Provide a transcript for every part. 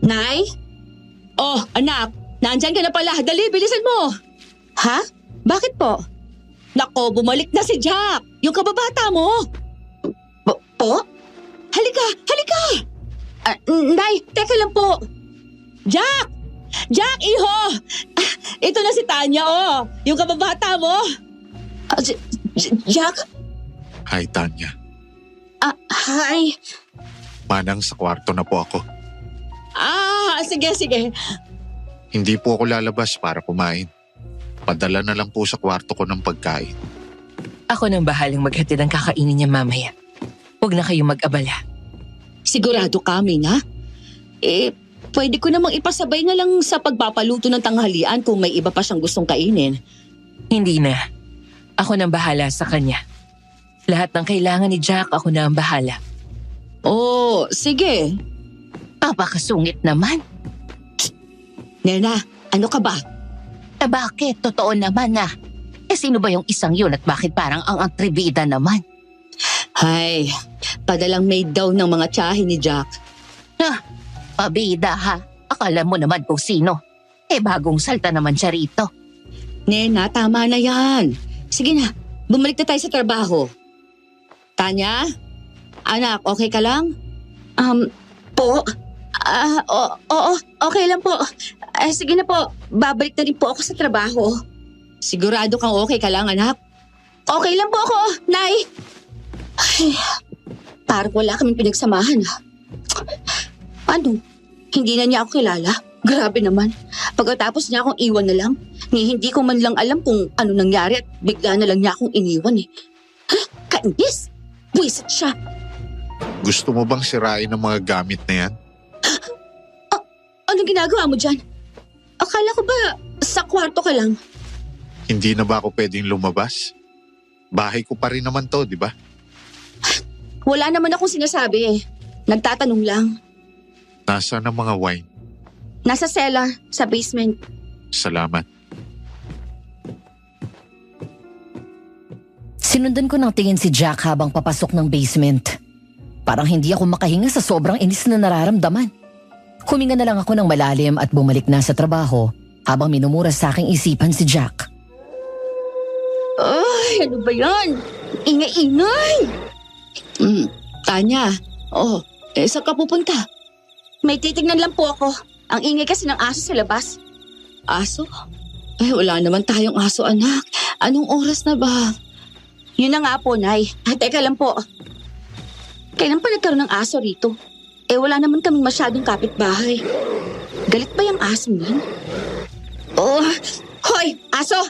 Nay? Oh, anak, nandyan ka na pala. Dali, bilisan mo. Ha? Bakit po? Nako, bumalik na si Jack. Yung kababata mo. Po? Halika, halika. Nay, teka lang po. Jack! Jack, iho! Ito na si Tanya, oh. Yung kababata mo. Jack? Hi, Tanya. Hi. Manang, sa kwarto na po ako. Sige. Hindi po ako lalabas para kumain. Padala na lang po sa kwarto ko ng pagkain. Ako nang bahalang maghatid ang kakainin niya mamaya. Huwag na kayong mag-abala. Sigurado kami na? Pwede ko namang ipasabay na lang sa pagpapaluto ng tanghalian kung may iba pa siyang gustong kainin. Hindi na. Ako nang bahala sa kanya. Lahat ng kailangan ni Jack, ako na ang bahala. Oh, sige. Papakasungit naman. Nena, ano ka ba? Bakit? Totoo naman na. Sino ba yung isang yun at bakit parang ang atribida naman? Hay, padalang maid daw ng mga tiyahin ni Jack. Pabida ha. Akala mo naman kung sino. Bagong salta naman siya rito. Nena, tama na yan. Sige na, bumalik na tayo sa trabaho. Tanya? Anak, okay ka lang? Po? Oo, okay lang po. Sige na po, babalik na rin po ako sa trabaho. Sigurado kang okay ka lang, anak? Okay lang po ako, Nay. Ay, parang wala kaming pinagsamahan. Ano? Hindi na niya ako kilala? Grabe naman. Pagkatapos niya akong iwan na lang, hindi ko man lang alam kung ano nangyari at bigla na lang niya akong iniwan eh. Kainis! Buwisit siya. Gusto mo bang sirain ang mga gamit na yan? Anong ginagawa mo dyan? Akala ko ba sa kwarto ka lang? Hindi na ba ako pwedeng lumabas? Bahay ko pa rin naman to, di ba? Wala naman akong sinasabi eh. Nagtatanong lang. Nasaan ang mga wine? Nasa cellar, sa basement. Salamat. Sinundan ko ng tingin si Jack habang papasok ng basement. Parang hindi ako makahinga sa sobrang inis na nararamdaman. Huminga na lang ako ng malalim at bumalik na sa trabaho habang minumura sa aking isipan si Jack. Ay, ano ba yan? Ingay-ingay! Tanya, saan ka pupunta? May titignan lang po ako. Ang ingay kasi ng aso sa labas. Aso? Ay, wala naman tayong aso, anak. Anong oras na ba? Yun na nga po, Nay. Teka lang po. Kailan pa nagkaroon ng aso rito? Wala naman kaming masyadong kapitbahay. Galit ba yung aso niyan? Hoy! Aso!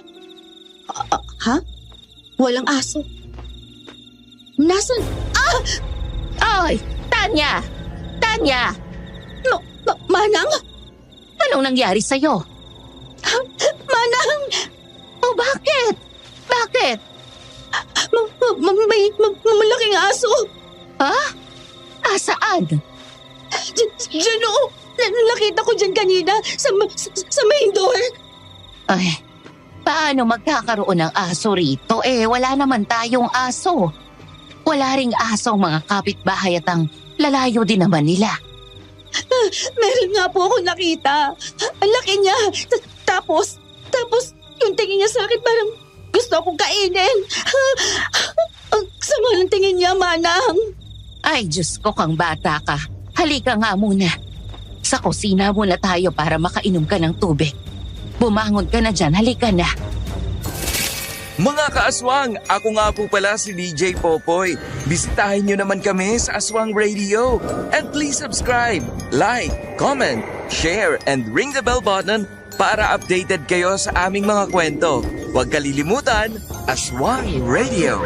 Ha? Walang aso. Nasaan? Ay! Tanya! Tanya! Manang? Anong nangyari sa'yo? Manang! Bakit? Bakit? May malaking aso. Ha? Saan? Diyan o. Nakita ko dyan kanina sa main door. Ay, paano magkakaroon ng aso rito? Wala naman tayong aso. Wala ring aso ang mga kapitbahay at ang lalayo din naman nila. Meron nga po ako nakita. Ang laki niya. Tapos yung tingin niya sa akin parang gusto akong kainin. Ang sama ng tingin niya, Manang. Ay, Diyos ko kang bata ka. Halika nga muna. Sa kusina muna tayo para makainom ka ng tubig. Bumangon ka na dyan, halika na. Mga kaaswang, ako nga po pala si DJ Popoy. Bisitahin nyo naman kami sa Aswang Radio. And please subscribe, like, comment, share, and ring the bell button para updated kayo sa aming mga kwento. Huwag kalilimutan, Aswang Radio.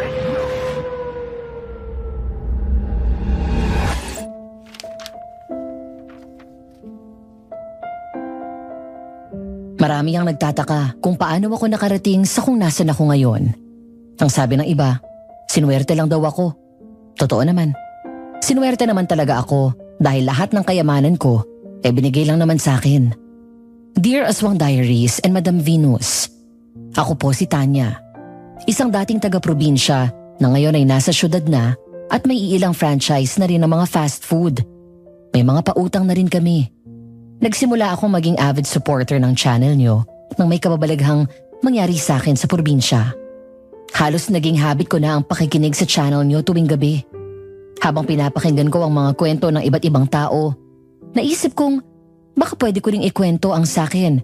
Marami ang nagtataka kung paano ako nakarating sa kung nasan ako ngayon. Ang sabi ng iba, sinuwerte lang daw ako. Totoo naman. Sinuwerte naman talaga ako dahil lahat ng kayamanan ko binigay lang naman sa akin. Dear Aswang Diaries and Madam Venus, ako po si Tanya. Isang dating taga-probinsya na ngayon ay nasa syudad na at may iilang franchise na rin ng mga fast food. May mga pautang na rin kami. nagsimula akong maging avid supporter ng channel nyo nang may kababalaghang mangyari sa akin sa probinsya. Halos naging habit ko na ang pakikinig sa channel nyo tuwing gabi. Habang pinapakinggan ko ang mga kwento ng iba't ibang tao, naisip kong baka pwede ko ring ikwento ang sakin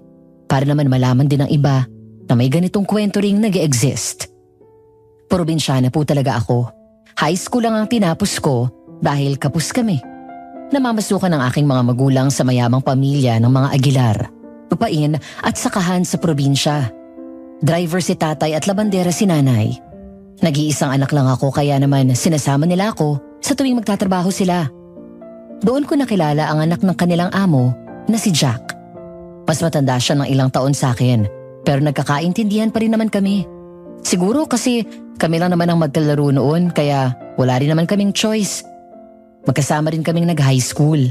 para naman malaman din ng iba na may ganitong kwento ring nag-exist. Probinsyana po talaga ako. High school lang ang tinapos ko dahil kapus kami. Namamasukan ng aking mga magulang sa mayamang pamilya ng mga Aguilar, lupain at sakahan sa probinsya. Driver si tatay at labandera si nanay. Nag-iisang anak lang ako kaya naman sinasama nila ako sa tuwing magtatrabaho sila. Doon ko nakilala ang anak ng kanilang amo na si Jack. Mas matanda siya ng ilang taon sa akin pero nagkakaintindihan pa rin naman kami. Siguro kasi kami lang naman ang magkalaro noon kaya wala rin naman kaming choice. Magkasama rin kaming nag-high school.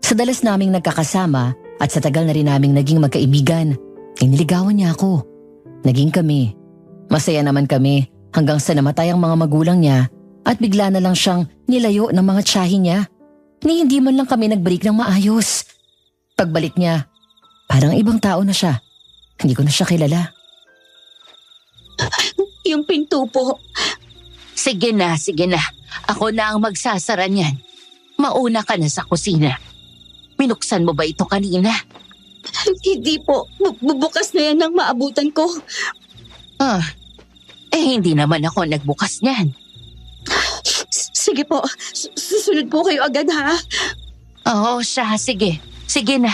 Sa dalas naming nagkakasama at sa tagal na rin naming naging magkaibigan, iniligawan niya ako. Naging kami. Masaya naman kami hanggang sa namatay ang mga magulang niya at bigla na lang siyang nilayo ng mga tiyahin niya. Ni hindi man lang kami nag-break ng maayos. Pagbalik niya, parang ibang tao na siya. Hindi ko na siya kilala. Yung pinto po. Sige na, sige na. Ako na ang magsasara niyan. Mauna ka na sa kusina. Binuksan mo ba ito kanina? Hindi po. Bubukas na yan nang maabutan ko. Hindi naman ako nagbukas niyan. Sige po. Susunod po kayo agad ha. Oo, siya. Sige. Sige na.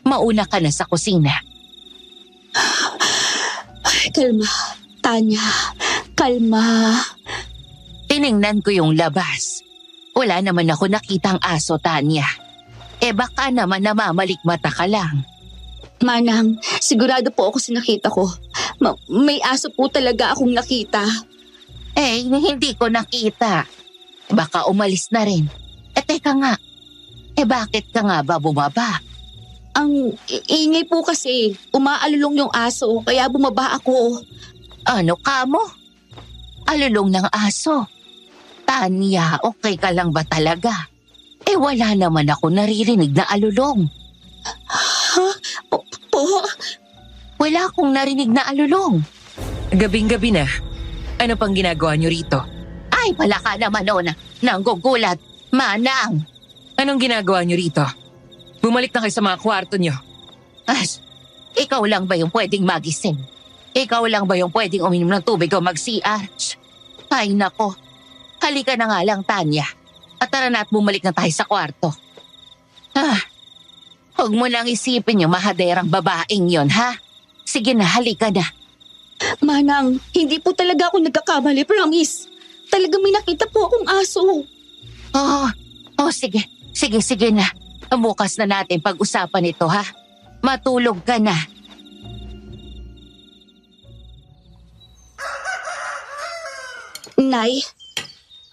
Mauna ka na sa kusina. Kalma. Tanya. Kalma. Tiningnan ko yung labas. Wala naman ako nakitang aso, Tanya. Baka naman namamalikmata ka lang. Manang, sigurado po ako sa nakita ko. May aso po talaga akong nakita. Hindi ko nakita. Baka umalis na rin. Teka nga. Bakit ka nga ba bumaba? Ang ingay po kasi. Umaalulong yung aso, kaya bumaba ako. Ano ka mo? Alulong ng aso. Tanya, okay ka lang ba talaga? Wala naman ako naririnig na alulong. Ha? Po? Wala akong narinig na alulong. Gabing-gabi na. Ano pang ginagawa niyo rito? Ay, pala ka naman nanggugulat. Manang. Anong ginagawa niyo rito? Bumalik na kayo sa mga kwarto niyo. Ikaw lang ba yung pwedeng magising? Ikaw lang ba yung pwedeng uminom ng tubig o mag-CR? Ay nako. Halika na nga lang, Tanya. At tara na at bumalik na tayo sa kwarto. Huwag mo nang isipin yung mahaderang babaeng yon, ha? Sige na, halika na. Manang, hindi po talaga ako nagkakamali, promise. Talagang may nakita po akong aso. Sige. Sige na. Bukas na natin pag-usapan ito, ha? Matulog ka na. Nay?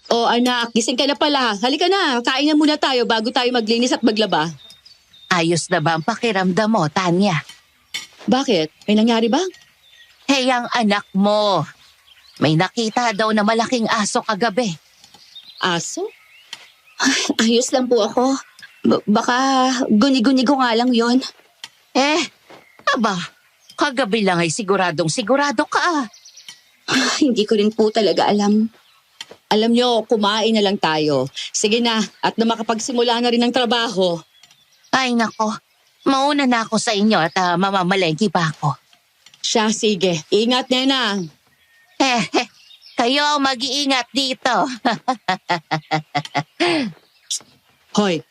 Anak, gising ka na pala. Halika na, kain na muna tayo bago tayo maglinis at maglaba. Ayos na ba ang pakiramdam mo, Tanya? Bakit? May nangyari ba? Ang anak mo. May nakita daw na malaking aso kagabi. Aso? Ayos lang po ako. Baka guni-guni ko nga lang yon. Kagabi lang ay sigurado ka. Hindi ko rin po talaga alam. Alam nyo, kumain na lang tayo. Sige na, at na makapagsimula na rin ng trabaho. Ay nako, mauna na ako sa inyo at mamamalengki pa ako. Siya, sige. Ingat, Nena. Kayo mag-iingat dito. Hoy,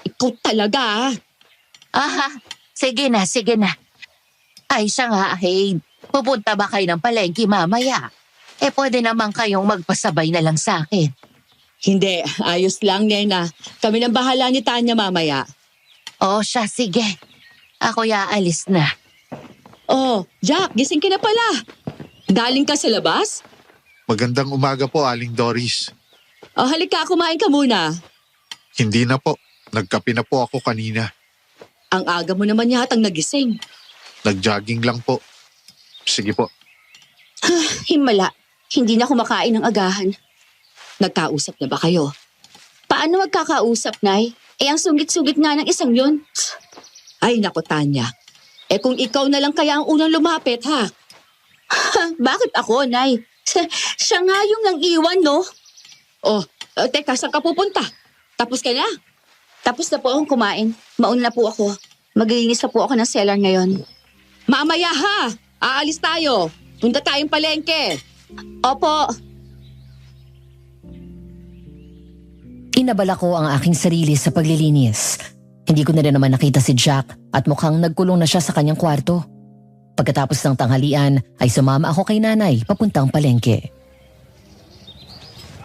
ikaw talaga Sige na. Ay siya nga, pupunta ba kayo ng palengke mamaya? Pwede naman kayong magpasabay na lang sa akin. Hindi, ayos lang, Nena. Kami nang bahala ni Tanya mamaya. Siya, sige. Ako aalis na. Jack, gising ka na pala. Galing ka sa labas? Magandang umaga po, Aling Doris. Halika, kumain ka muna. Hindi na po. Nagkape na po ako kanina. Ang aga mo naman yatang nagising. Nag-jogging lang po. Sige po. Himala, hindi na kumakain ng agahan. Nagkausap na ba kayo? Paano magkakausap, Nay? Ang sungit-sungit nga ng isang yun. Ay, naku, Tanya. Kung ikaw na lang kaya ang unang lumapit, ha? Bakit ako, Nay? Siya nga yung nang iwan, no? Teka, saan ka pupunta? Tapos ka na? Tapos na po akong kumain. Mauna na po ako. Maglilinis na po ako ng cellar ngayon. Mamaya, ha? Aalis tayo. Punta tayong palengke. Opo. Inabala ko ang aking sarili sa paglilinis. Hindi ko na rin naman nakita si Jack at mukhang nagkulong na siya sa kanyang kwarto. Pagkatapos ng tanghalian ay sumama ako kay nanay papuntang palengke.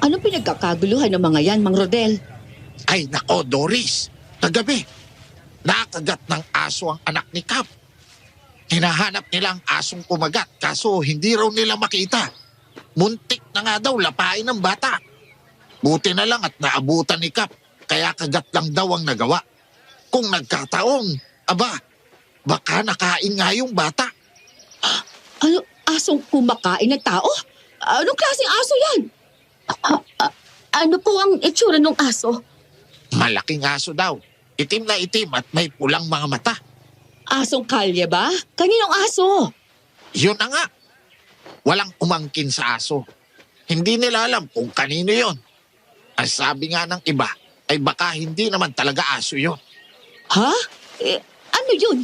Anong pinagkakaguluhan ng mga yan, Mang Rodel? Ay nako, Doris. Kagabi, nakagat ng aso ang anak ni Cap. Hinahanap nila ang asong kumagat kaso hindi raw nila makita. Muntik na nga daw lapain ng bata. Buti na lang at naabutan ni Cap kaya kagat lang daw ang nagawa. Kung nagkataong, baka nakain nga yung bata. Ano, asong kumakain ng tao? Anong klaseng aso yan? Ano po ang itsura ng aso? Malaking aso daw. Itim na itim at may pulang mga mata. Asong kalye ba? Kaninong aso? Yun na nga. Walang umangkin sa aso. Hindi nila alam kung kanino yon. Ang sabi nga ng iba ay baka hindi naman talaga aso yon. Ha? Ano yun?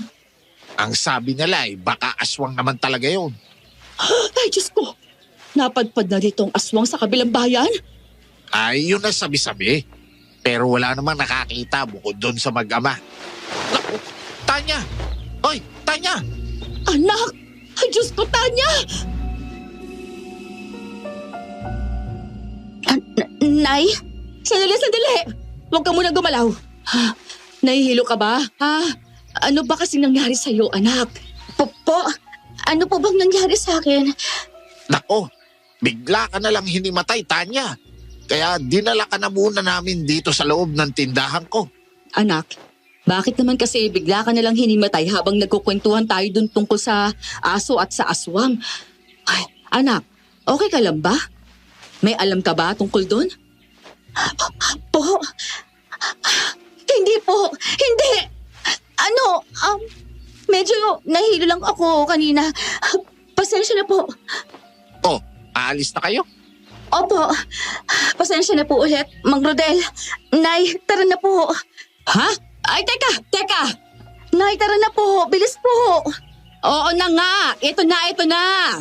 Ang sabi nila ay baka aswang naman talaga yon. Ay, Diyos ko. Napadpad na dito ang aswang sa kabilang bayan? Ay, yun ang sabi-sabi. Pero wala namang nakakita bukod doon sa mag-ama. Naku, Tanya! Hoy, Tanya! Anak! Ay, Diyos ko, Tanya! Nay? Sandali! Huwag ka muna gumalaw. Nahihilo ka ba? Ha? Ano ba kasing nangyari sa'yo, anak? Ano po bang nangyari sa akin? Nako, bigla ka na lang hinimatay, Tanya. Kaya dinala ka na muna namin dito sa loob ng tindahan ko. Anak, bakit naman kasi bigla ka nalang hinimatay habang nagkukwentuhan tayo dun tungkol sa aso at sa aswang? Ay, anak, okay ka lang ba? May alam ka ba tungkol dun? Po? Hindi po. Hindi. Medyo nahilo lang ako kanina. Pasensya na po. Oh, aalis na kayo? Opo. Pasensya na po ulit, Mang Rodel. Nay, tara na po. Ha? Ay, teka. Nay, tara na po. Bilis po. Oo na nga. Ito na.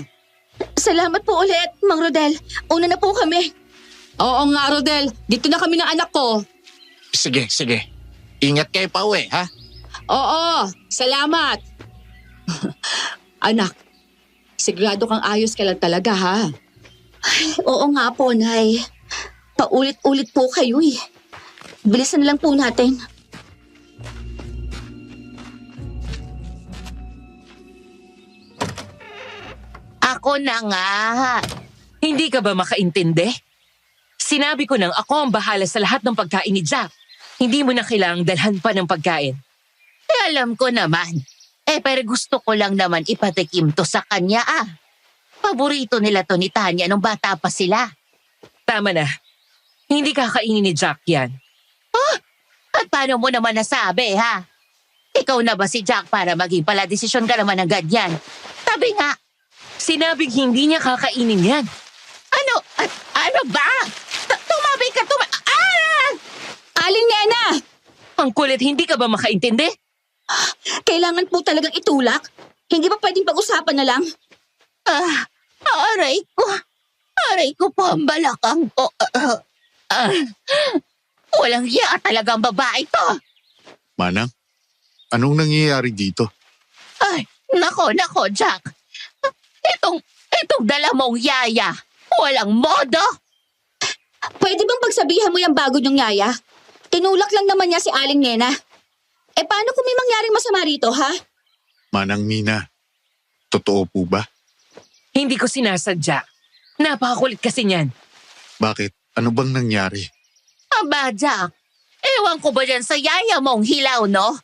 Salamat po ulit, Mang Rodel. Una na po kami. Oo nga, Rodel. Dito na kami ng anak ko. Sige. Ingat kayo pa uwi, ha? Oo, salamat. Anak, sigurado kang ayos ka lang talaga, ha? Ay, oo nga po, Nay. Paulit-ulit po kayo eh. Bilisan lang po natin. Ako na nga. Hindi ka ba makaintindi? Sinabi ko nang ako ang bahala sa lahat ng pagkain ni Jack. Hindi mo na kailangang dalhan pa ng pagkain. Alam ko naman. Pero gusto ko lang naman ipatikim to sa kanya Paborito nila to ni Tanya nung bata pa sila. Tama na. Hindi kakainin ni Jack yan. At paano mo naman nasabi, ha? Ikaw na ba si Jack para maging pala desisyon ka naman ng ganyan? Sabi nga. Sinabing hindi niya kakainin yan. Ano ba? Tumabi ka, Aling Nena! Ang kulit, hindi ka ba makaintindi? Kailangan po talagang itulak? Hindi ba pwedeng pag-usapan na lang? Aray ko po ang balakang ko. Walang hiya talagang babae to. Manang, anong nangyayari dito? Ay, nako, Jack. Itong dala mong yaya. Walang modo. Pwede bang pagsabihan mo yung bago niyong yaya? Tinulak lang naman niya si Aling Nena. Paano kung may mangyaring masama rito, ha? Manang Mina, totoo po ba? Hindi ko sinasadya. Napakakulit kasi niyan. Bakit? Ano bang nangyari? Aba, Jack. Ewan ko ba dyan sa yaya mong hilaw, no?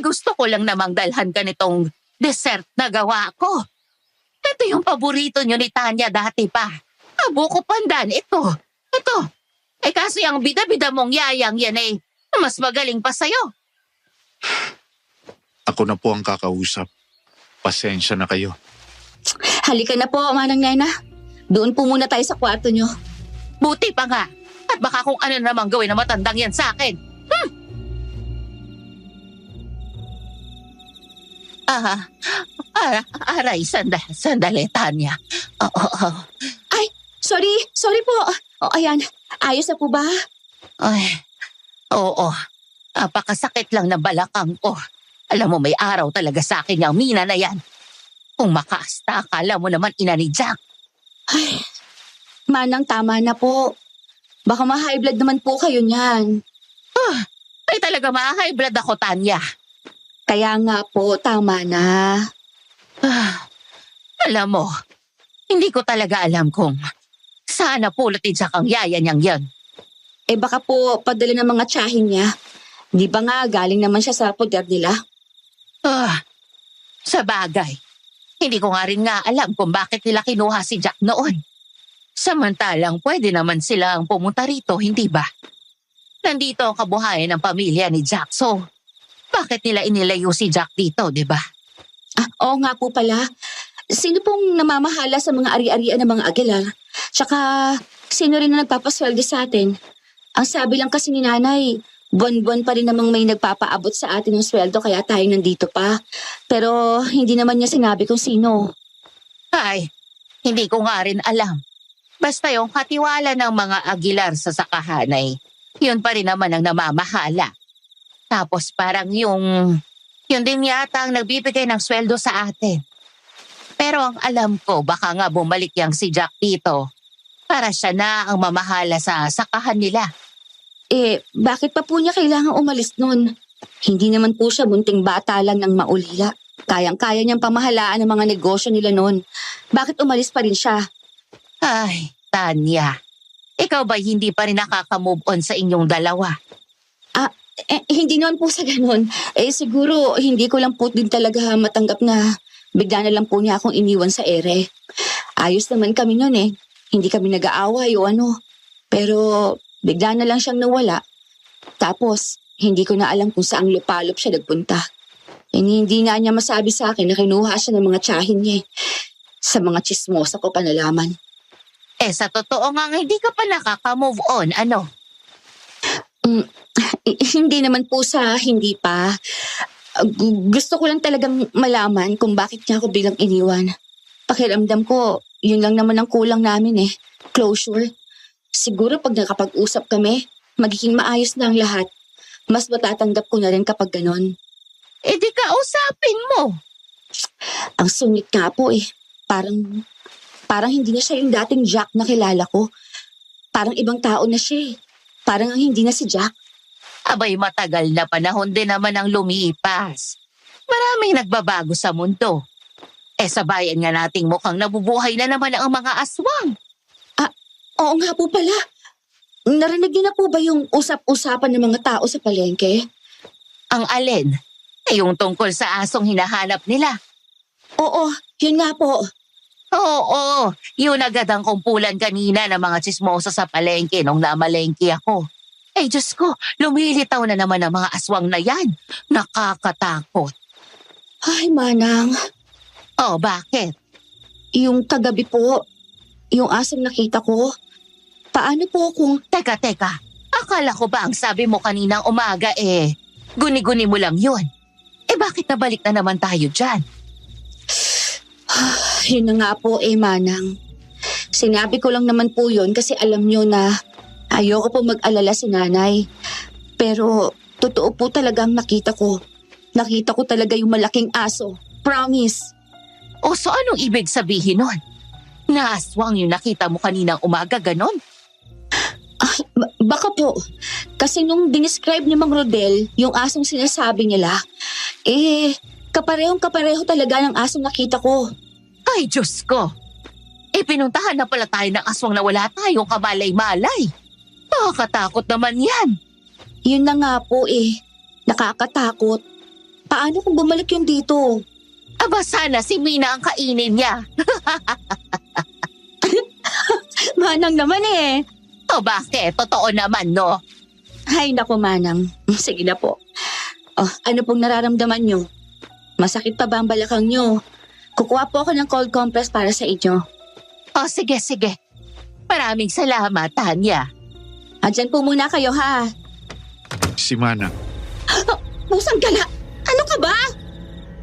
Gusto ko lang namang dalhan ka nitong dessert na gawa ko. Ito yung paborito nyo ni Tanya dati pa. Buko pandan, ito. Kasi ang bida-bida mong yayang yan mas magaling pa sa'yo. Ako na po ang kakausap. Pasensya na kayo. Halika na po, Manang Nena. Doon po muna tayo sa kwarto nyo. Buti pa nga. At baka kung ano namang gawin na matandang yan sa akin. Aray, sandali, Tanya. Oo. Sorry po. Ayan, ayos na po ba? Ay, oo. Napakasakit lang ng balakang ko. Alam mo, may araw talaga sa akin yung mina na yan. Kung makaasta, akala mo naman ina ni Jack. Manang, tama na po. Baka ma-high blood naman po kayo niyan. Ay talaga ma-high blood ako, Tanya. Kaya nga po, tama na. Alam mo, hindi ko talaga alam kung sana pulot ni Jack ang yaya niyang yan. Baka po padala ng mga tiyahin niya. Di ba nga galing naman siya sa poder nila? Sa bagay, hindi ko nga rin nga alam kung bakit nila kinuha si Jack noon. Samantalang pwede naman silang pumunta rito, hindi ba? Nandito ang kabuhayan ng pamilya ni Jack, so bakit nila inilayo si Jack dito, di ba? Oo nga po pala. Sino pong namamahala sa mga ari-arian ng mga Aguilar? Tsaka, sino rin na nagpapasweldo sa atin? Ang sabi lang kasi ni nanay, buwan-buwan pa rin namang may nagpapaabot sa atin ng sweldo kaya tayo nandito pa. Pero hindi naman niya sinabi kung sino. Ay, hindi ko nga rin alam. Basta yung katiwala ng mga Aguilar sa sakahanay, yun pa rin naman ang namamahala. Tapos parang yun din yata ang nagbibigay ng sweldo sa atin. Pero ang alam ko, baka nga bumalik yang si Jack dito para siya na ang mamahala sa sakahan nila. Bakit pa po niya kailangang umalis nun? Hindi naman po siya bunting bata lang ng maulila. Kayang-kaya niyang pamahalaan ang mga negosyo nila nun. Bakit umalis pa rin siya? Ay, Tanya, ikaw ba hindi pa rin nakaka-move on sa inyong dalawa? Hindi naman po sa ganun. Siguro hindi ko lang po din talaga matanggap na bigla na lang po niya akong iniwan sa ere. Ayos naman kami nun eh. Hindi kami nag-aaway o ano. Pero bigla na lang siyang nawala. Tapos, hindi ko na alam kung saang lupalop siya nagpunta. Hindi nga niya masabi sa akin na kinuha siya ng mga tiyahin niya. Sa mga chismosa ko pa nalaman. Sa totoo nga, hindi ka pa nakaka-move on, ano? Hindi naman po sa hindi pa. Gusto ko lang talagang malaman kung bakit niya ako bilang iniwan. Pakiramdam ko, yun lang naman ang kulang namin eh. Closure. Siguro pag nakapag-usap kami, magiging maayos na ang lahat. Mas matatanggap ko na rin kapag ganon. Di kausapin mo. Ang sungit nga po eh. Parang hindi na siya yung dating Jack na kilala ko. Parang ibang tao na siya eh. Parang ang hindi na si Jack. Abay, matagal na panahon din naman ang lumipas. Maraming nagbabago sa mundo. Sa bayan nga nating mukhang nabubuhay na naman ang mga aswang. Oo nga po pala. Narinig niyo na po ba yung usap-usapan ng mga tao sa palengke? Ang alin? Yung tungkol sa asong hinahanap nila. Oo, yun nga po. Oo, yun agad ang kumpulan kanina ng mga chismosa sa palengke nung namalengke ako. Diyos ko, lumilitaw na naman ang mga aswang na yan. Nakakatakot. Ay, Manang. Bakit? Yung kagabi po, yung asong nakita ko, paano po kung... Teka. Akala ko ba ang sabi mo kaninang umaga guni-guni mo lang yun? Bakit nabalik na naman tayo dyan? Yun na nga po Manang. Sinabi ko lang naman po yun kasi alam nyo na ayoko po mag-alala si nanay. Pero totoo po talaga ang nakita ko. Nakita ko talaga yung malaking aso. Promise. So anong ibig sabihin nun? Naaswang yung nakita mo kaninang umaga, ganon? Baka po. Kasi nung dinescribe ni Mang Rodel yung asong sinasabi nila, kaparehong-kapareho talaga ng asong nakita ko. Ay, Diyos ko! Pinuntahan na pala tayo ng aswang na wala tayong kamalay-malay. Nakakatakot naman yan. Yun na nga po nakakatakot. Paano kung bumalik yung dito? Aba sana si Mina ang kainin niya. Manang naman Bakit? Totoo naman, no? Ay, naku Manang. Sige na po. Ano pong nararamdaman nyo? Masakit pa ba ang balakang nyo? Kukuha po ako ng cold compress para sa inyo. O sige, sige. Maraming salamat, Tanya. Andyan po muna kayo ha. Si Manang, Pusang gala! Ano ka ba?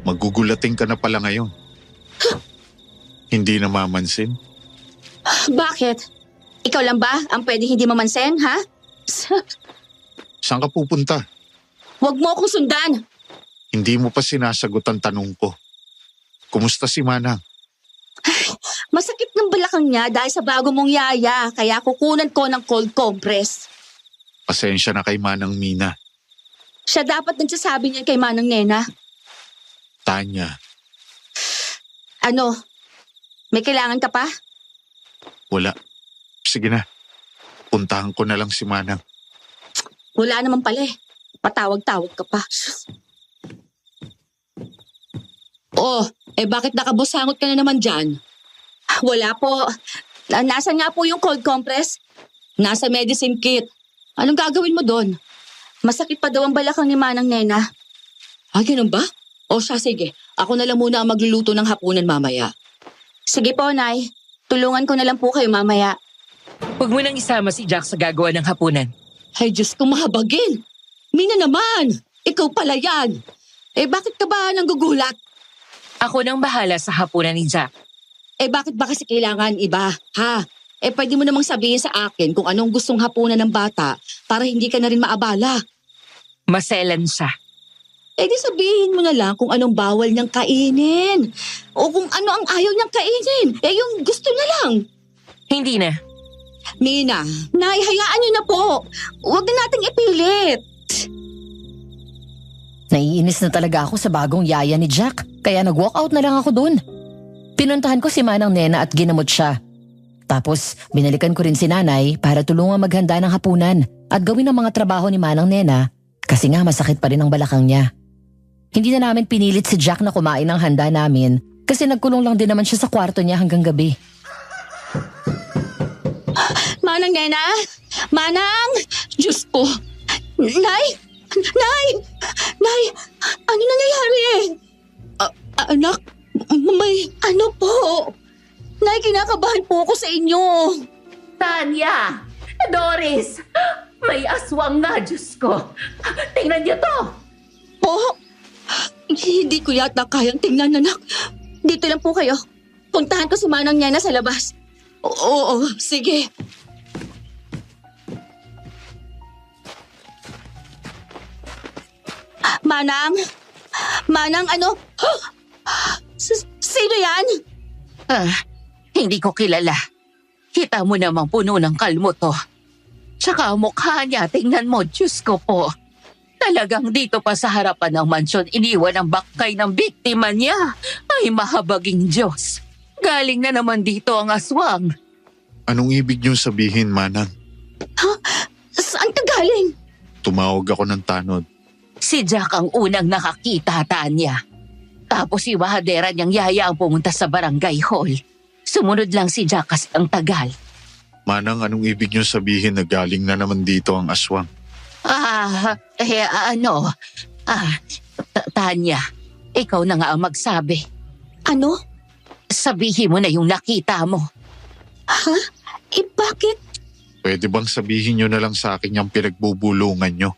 magugulating ka na pala ngayon. Hindi na mamansin. Bakit? Ikaw lang ba ang pwede hindi mamansin, ha? Saan ka pupunta? Huwag mo akong sundan. Hindi mo pa sinasagot ang tanong ko. Kumusta si Manang? Masakit ng balakang niya dahil sa bago mong yaya, kaya kukunan ko ng cold compress. Pasensya na kay Manang Mina. Siya dapat nagsasabi niyan kay Manang Nena. Tanya, Ano? May kailangan ka pa? wala. Sige na. Puntahan ko na lang si Manang. Wala naman pala eh. Patawag-tawag ka pa. Oh, bakit nakabusangot ka na naman dyan? Wala po. Nasaan nga po yung cold compress? Nasa medicine kit. Anong gagawin mo doon? Masakit pa daw ang balakang ni Manang Nena. Ganun ba? O siya, sige. Ako na lang muna ang magluluto ng hapunan mamaya. Sige po, Nay. Tulungan ko na lang po kayo mamaya. Huwag mo nang isama si Jack sa gagawa ng hapunan. Ay, Diyos ko, mahabagin. Mina naman. Ikaw pala yan. Bakit ka ba nanggugulat? Ako nang bahala sa hapunan ni Jack. Bakit ba kasi kailangan iba, ha? Pwede mo namang sabihin sa akin kung anong gustong hapunan ng bata para hindi ka na rin maabala. Maselan siya. Di sabihin mo na lang kung anong bawal niyang kainin. O kung ano ang ayaw niyang kainin. Yung gusto niya lang. Hindi na. Mina, Nay, hayaan niyo na po. Huwag na nating ipilit. Naiinis na talaga ako sa bagong yaya ni Jack, kaya nag-walk out na lang ako dun. Pinuntahan ko si Manang Nena at ginamot siya. Tapos binalikan ko rin si Nanay para tulungan maghanda ng hapunan at gawin ang mga trabaho ni Manang Nena kasi nga masakit pa rin ang balakang niya. Hindi na namin pinilit si Jack na kumain ng handa namin kasi nagkulong lang din naman siya sa kwarto niya hanggang gabi. Manang Nena? Manang? Diyos ko. Nay? Nay! Nay! Ano nangyayari? Anak? May ano po? Nay, kinakabahan po ako sa inyo. Tanya! Doris! May aswang nga, Diyos ko. Tingnan niyo to! Po? Hindi ko yata kayang tingnan, anak. Dito lang po kayo. Puntahan ko si Manang Nena sa labas. Oo, sige. Manang? Manang, ano? Sino yan? Hindi ko kilala. Kita mo namang puno ng kalmo to. Tsaka ang mukha niya, tingnan mo, Diyos ko po. Talagang dito pa sa harapan ng mansyon iniwan ang bakkay ng biktima niya. Ay mahabaging Diyos. Galing na naman dito ang aswang. Anong ibig niyong sabihin, Manang? Saan ka galing? Tumawag ako ng tanod. Si Jack ang unang nakakita, Tanya. Tapos si Wahadera niyang yaya ang pumunta sa barangay hall. Sumunod lang si Jack kasi ang tagal. Manang, anong ibig niyong sabihin na galing na naman dito ang aswang? Tanya, ikaw na nga ang magsabi. Ano? Sabihin mo na yung nakita mo. Ha? Bakit? Pwede bang sabihin niyo na lang sa akin yung pinagbubulungan niyo?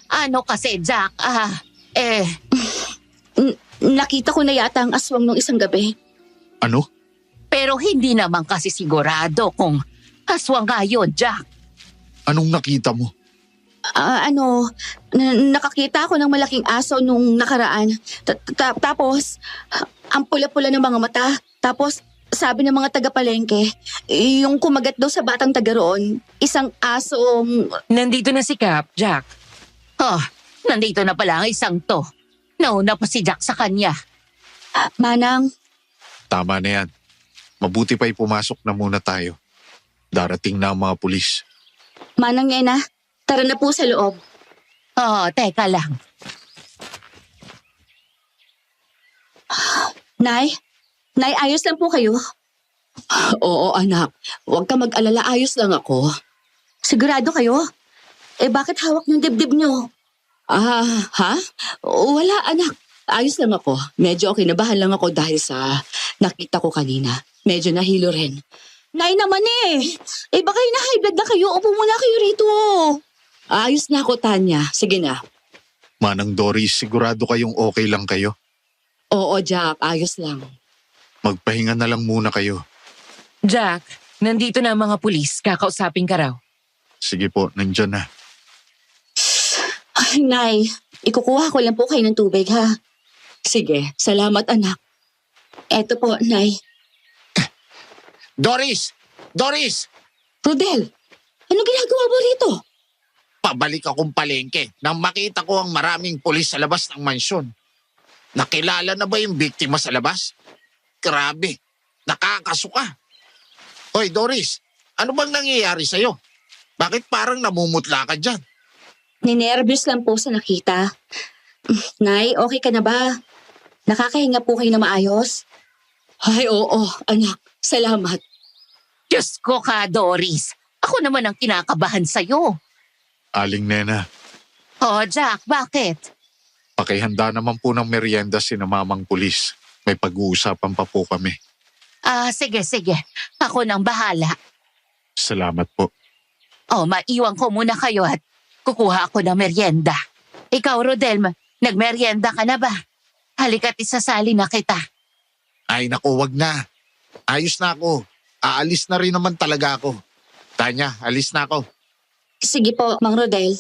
Ano kasi, Jack? Nakita ko na yata ang aswang nung isang gabi. Ano? Pero hindi naman kasi sigurado kung aswang nga yun, Jack. Anong nakita mo? Nakakita ako ng malaking aso nung nakaraan. Tapos, ang pula-pula ng mga mata. Tapos, sabi ng mga taga-palengke, yung kumagat daw sa batang taga roon, isang asong... Nandito na si Cap, Jack. Nandito na pala ang isang to. Nauna pa si Jack sa kanya. Manang, Tama na yan. Mabuti pa'y pumasok na muna tayo. Darating na ang mga pulis. Manang Nena, tara na po sa loob. Teka lang. Nay, ayos lang po kayo? Oo, anak. Huwag ka mag-alala, ayos lang ako. Sigurado kayo? Bakit hawak yung dibdib nyo? Ha? Wala, anak. Ayos lang ako. Medyo kinabahan lang ako dahil sa nakita ko kanina. Medyo nahilo rin. Nay naman eh. Eh baka high blood na kayo. Upo muna kayo rito. Ayos na ako, Tanya. Sige na. Manang Doris, sigurado kayong okay lang kayo? Oo, Jack. Ayos lang. Magpahinga na lang muna kayo. Jack, nandito na ang mga pulis. Kakausapin ka raw. Sige po, nandyan na. Ay, Nay. Ikukuha ko lang po kayo ng tubig, ha? Sige. Salamat, anak. Eto po, Nay. Doris! Doris! Rodel, ano ginagawa mo rito? Pabalik akong palengke nang makita ko ang maraming pulis sa labas ng mansyon. Nakilala na ba yung biktima sa labas? Grabe, nakakasuka. Hoy Doris, ano bang nangyayari sa'yo? Bakit parang namumutla ka dyan? Ninervyos lang po sa nakita. Nay, okay ka na ba? Nakakahinga po kayo na maayos? Ay, oo, anak. Salamat. Diyos ko ka, Doris. Ako naman ang kinakabahan sa'yo. Aling Nena, Oh, Jack, bakit? pakihanda naman po ng merienda si mamang pulis. May pag-uusapan pa po kami. Sige. Ako nang bahala. Salamat po. Oh, maiwan ko muna kayo at kukuha ako ng merienda. Ikaw, Rodel, nagmerienda ka na ba? Halika't isasali na kita. Ay naku, wag na. Ayos na ako. Aalis na rin naman talaga ako. Tanya, alis na ako. Sige po, Mang Rodel.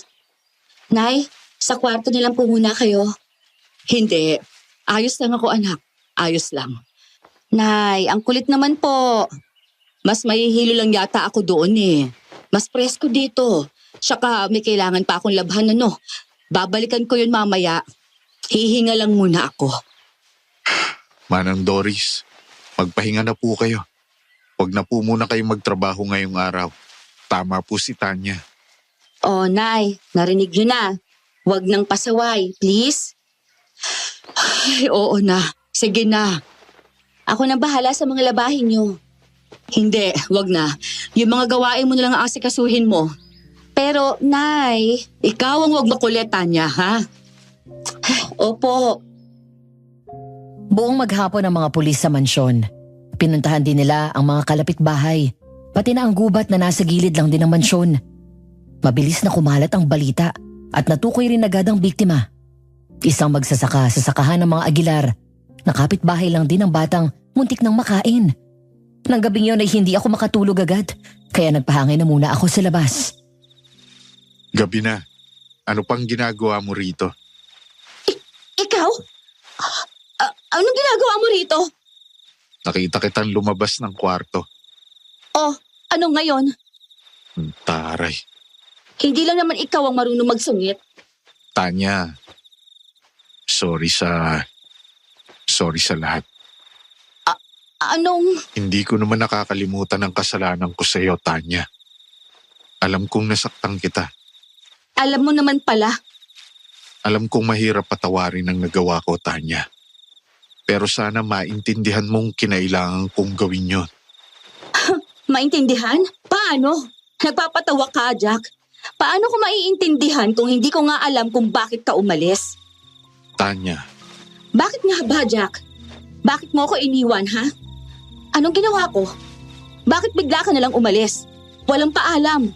Nay, sa kwarto nilang po muna kayo. Hindi. Ayos lang ako, anak. Ayos lang. Nay, ang kulit naman po. Mas mahihilo lang yata ako doon eh. Mas presko dito. Tsaka may kailangan pa akong labhan Babalikan ko yun mamaya. Hihinga lang muna ako. Manang Doris, magpahinga na po kayo. Huwag na po muna kayong magtrabaho ngayong araw. Tama po si Tanya. Oh, Nay, narinig niyo na. Huwag nang pasaway, please. Ay, oo na. Sige na. Ako na bahala sa mga labahin niyo. Hindi, wag na. Yung mga gawain mo na lang ang asikasuhin mo. Pero, Nay, ikaw ang huwag makulit, Tanya, ha? Opo. Buong maghapon ang mga pulis sa mansyon. Pinuntahan din nila ang mga kalapit-bahay, pati na ang gubat na nasa gilid lang din ng mansyon. Mabilis na kumalat ang balita at natukoy rin agad ang biktima. Isang magsasaka sa sakahan ng mga Aguilar. Nakapit-bahay lang din ang batang muntik nang makain. Nang gabing yun ay hindi ako makatulog agad, kaya nagpahangin na muna ako sa labas. Gabi na. Ano pang ginagawa mo rito? Ikaw? Anong ginagawa mo rito? Nakita kitang lumabas ng kwarto. Oh, ano ngayon? Taray. Hindi lang naman ikaw ang marunong magsungit. Tanya, sorry sa lahat. Anong... Hindi ko naman nakakalimutan ang kasalanan ko sa iyo, Tanya. Alam kong nasaktan kita. Alam mo naman pala. Alam kong mahirap patawarin ang nagawa ko, Tanya. Pero sana maintindihan mong kinailangan kong gawin yun. Maintindihan? Paano? Nagpapatawa ka, Jack. Paano ko maiintindihan kung hindi ko nga alam kung bakit ka umalis? Tanya, Bakit nga ba, Jack? Bakit mo ako iniwan, ha? Anong ginawa ko? Bakit bigla ka nalang umalis? Walang paalam.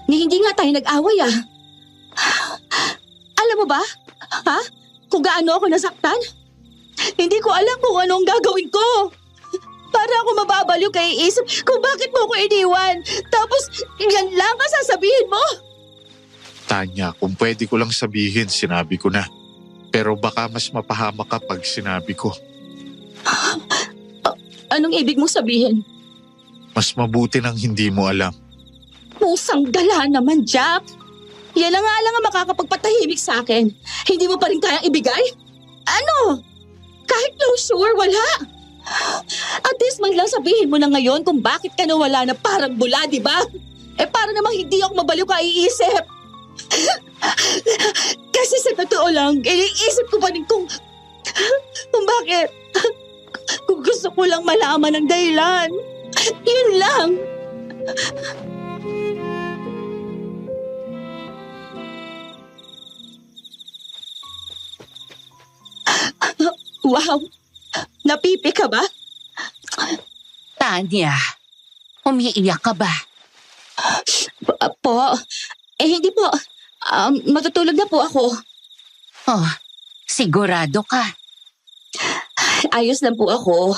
Ni hindi nga tayo nag-away, ah. Alam mo ba? Ha? Kung gaano ako nasaktan? Hindi ko alam kung anong gagawin ko. Para ako mababaliw kay isip kung bakit mo ako iniwan. Tapos, yan lang ang sasabihin mo. Tanya, kung pwede ko lang sabihin, sinabi ko na. Pero baka mas mapahamak ka pag sinabi ko. Anong ibig mong sabihin? Mas mabuti nang hindi mo alam. Pusang gala naman, Jack. Yan na nga lang ang makakapagpatahimik sa akin. Hindi mo pa rin kayang ibigay? Ano? Kahit closure, wala. At least man lang sabihin mo na ngayon kung bakit ka nawala na parang bula, di ba? Para namang hindi ako mabaliw kaiisip. Kasi sa totoo lang, iniisip ko pa rin kung bakit. Kung gusto ko lang malaman ang dahilan. Yun lang. Wow! Napipi ka ba? Tanya, umiiyak ka ba? Po? Hindi po. Matutulog na po ako. Oh, sigurado ka. Ayos lang po ako.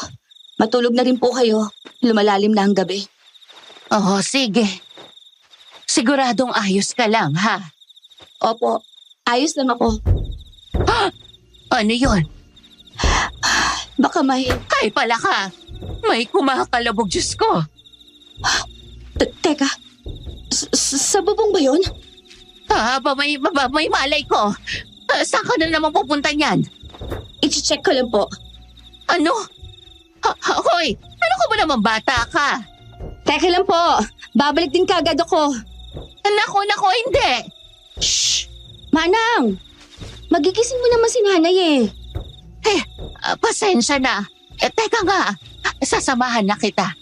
Matulog na rin po kayo. Lumalalim na ang gabi. Oh, sige. Siguradong ayos ka lang, ha? Opo, ayos lang ako. Ano yun? Baka may... Ay pala ka. May kumakalabog, Diyos ko. Teka, sa bubong ba yun? May malay ko. Saan ka na naman pupunta niyan? I-check ko lang po. Ano? Hoy, ano ka ba naman bata ka? Teka lang po, babalik din kagad ako. Nako, hindi. Shh! Manang! Magigising mo naman si nanay eh. Pasensya na. Teka nga, sasamahan na kita.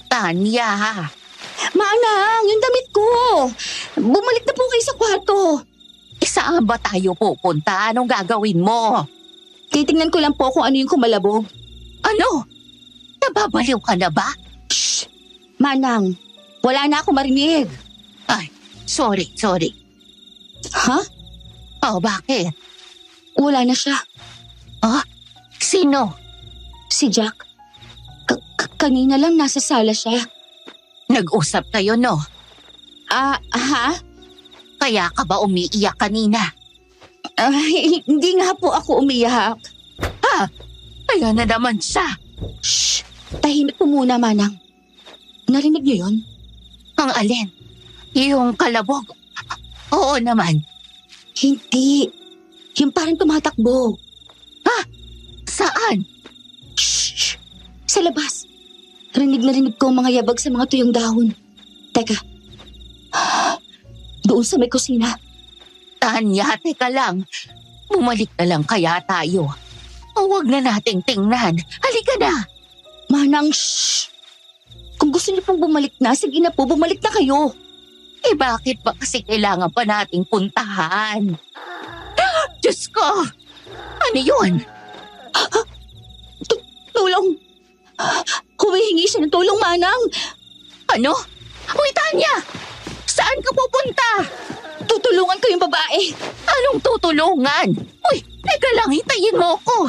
Tanya, Manang, yung damit ko. Bumalik na po kayo sa kwarto. saan ba tayo pupunta? Anong gagawin mo? Titingnan ko lang po kung ano yung kumalabog. Ano? Nababaliw ka na ba? Shh! Manang, wala na ako marinig. Ay, sorry. Ha? Oh, bakit? Wala na siya. Sino? Si Jack. Kanina lang nasa sala siya. Nag-usap kayo, no? Ha? Kaya ka ba umiiyak kanina? Hindi nga po ako umiyak. Kaya na naman siya. Shh! Tahimik po muna, Manang. Narinig niyo yun? Ang alin? Yung kalabog? Oo naman. Hindi. Yung parang tumatakbo. Saan? Shh! Sa labas. Rinig na rinig ko ang mga yabag sa mga tuyong dahon. Teka. Doon sa may kusina. Tanya, teka lang. Bumalik na lang kaya tayo. Huwag na nating tingnan. Halika na. Manang, shh! Kung gusto niyo pong bumalik na, sige na po, bumalik na kayo. Bakit ba kasi kailangan pa nating puntahan? Diyos ko! Ano yun? Tulong! Humihingi siya ng tulong, Manang! Ano? Uy, Tanya! Saan ka pupunta? Tutulungan ko yung babae! Anong tutulungan? Uy, teka lang, hintayin mo ko.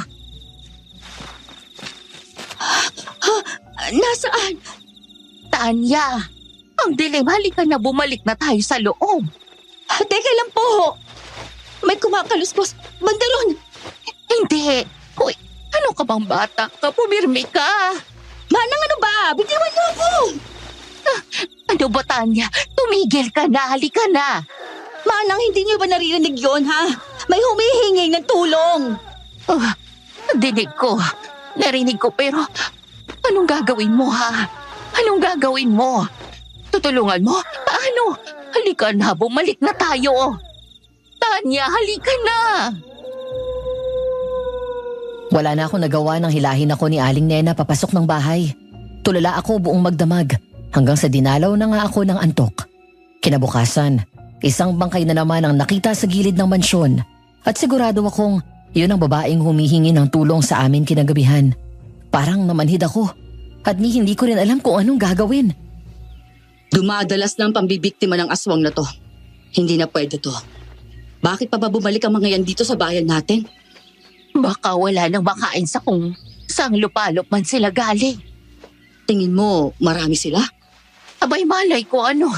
Nasaan? Tanya, ang dilim, halika na, bumalik na tayo sa loob. Teka lang po! May kumakaluskos! Bandaron! Hindi. Uy, ano ka bang bata ka? Pumirmi ka. Manang, ano ba? Bitiwan niyo ako! Ano ba, Tanya? Tumigil ka na, halika na. Manang, hindi niyo ba naririnig yon, ha? May humihingi ng tulong! Dinig ko. Narinig ko, pero anong gagawin mo, ha? Anong gagawin mo? Tutulungan mo? Paano? Halika na, bumalik na tayo. Tanya, halika na. Wala na akong nagawa nang hilahin ako ni Aling Nena papasok ng bahay. Tulala ako buong magdamag hanggang sa dinalaw na nga ako ng antok. Kinabukasan, isang bangkay na naman ang nakita sa gilid ng mansyon at sigurado akong yun ang babaeng humihingi ng tulong sa amin kinagabihan. Parang namanhid ako at hindi ko rin alam kung anong gagawin. Dumadalas na ang pambibiktima ng aswang na to. Hindi na pwede to. Bakit pa ba bumalik ang mga yan dito sa bayan natin? Baka wala nang makain sa kung saang lupalop man sila galing. Tingin mo, marami sila? Abay, malay ko ano.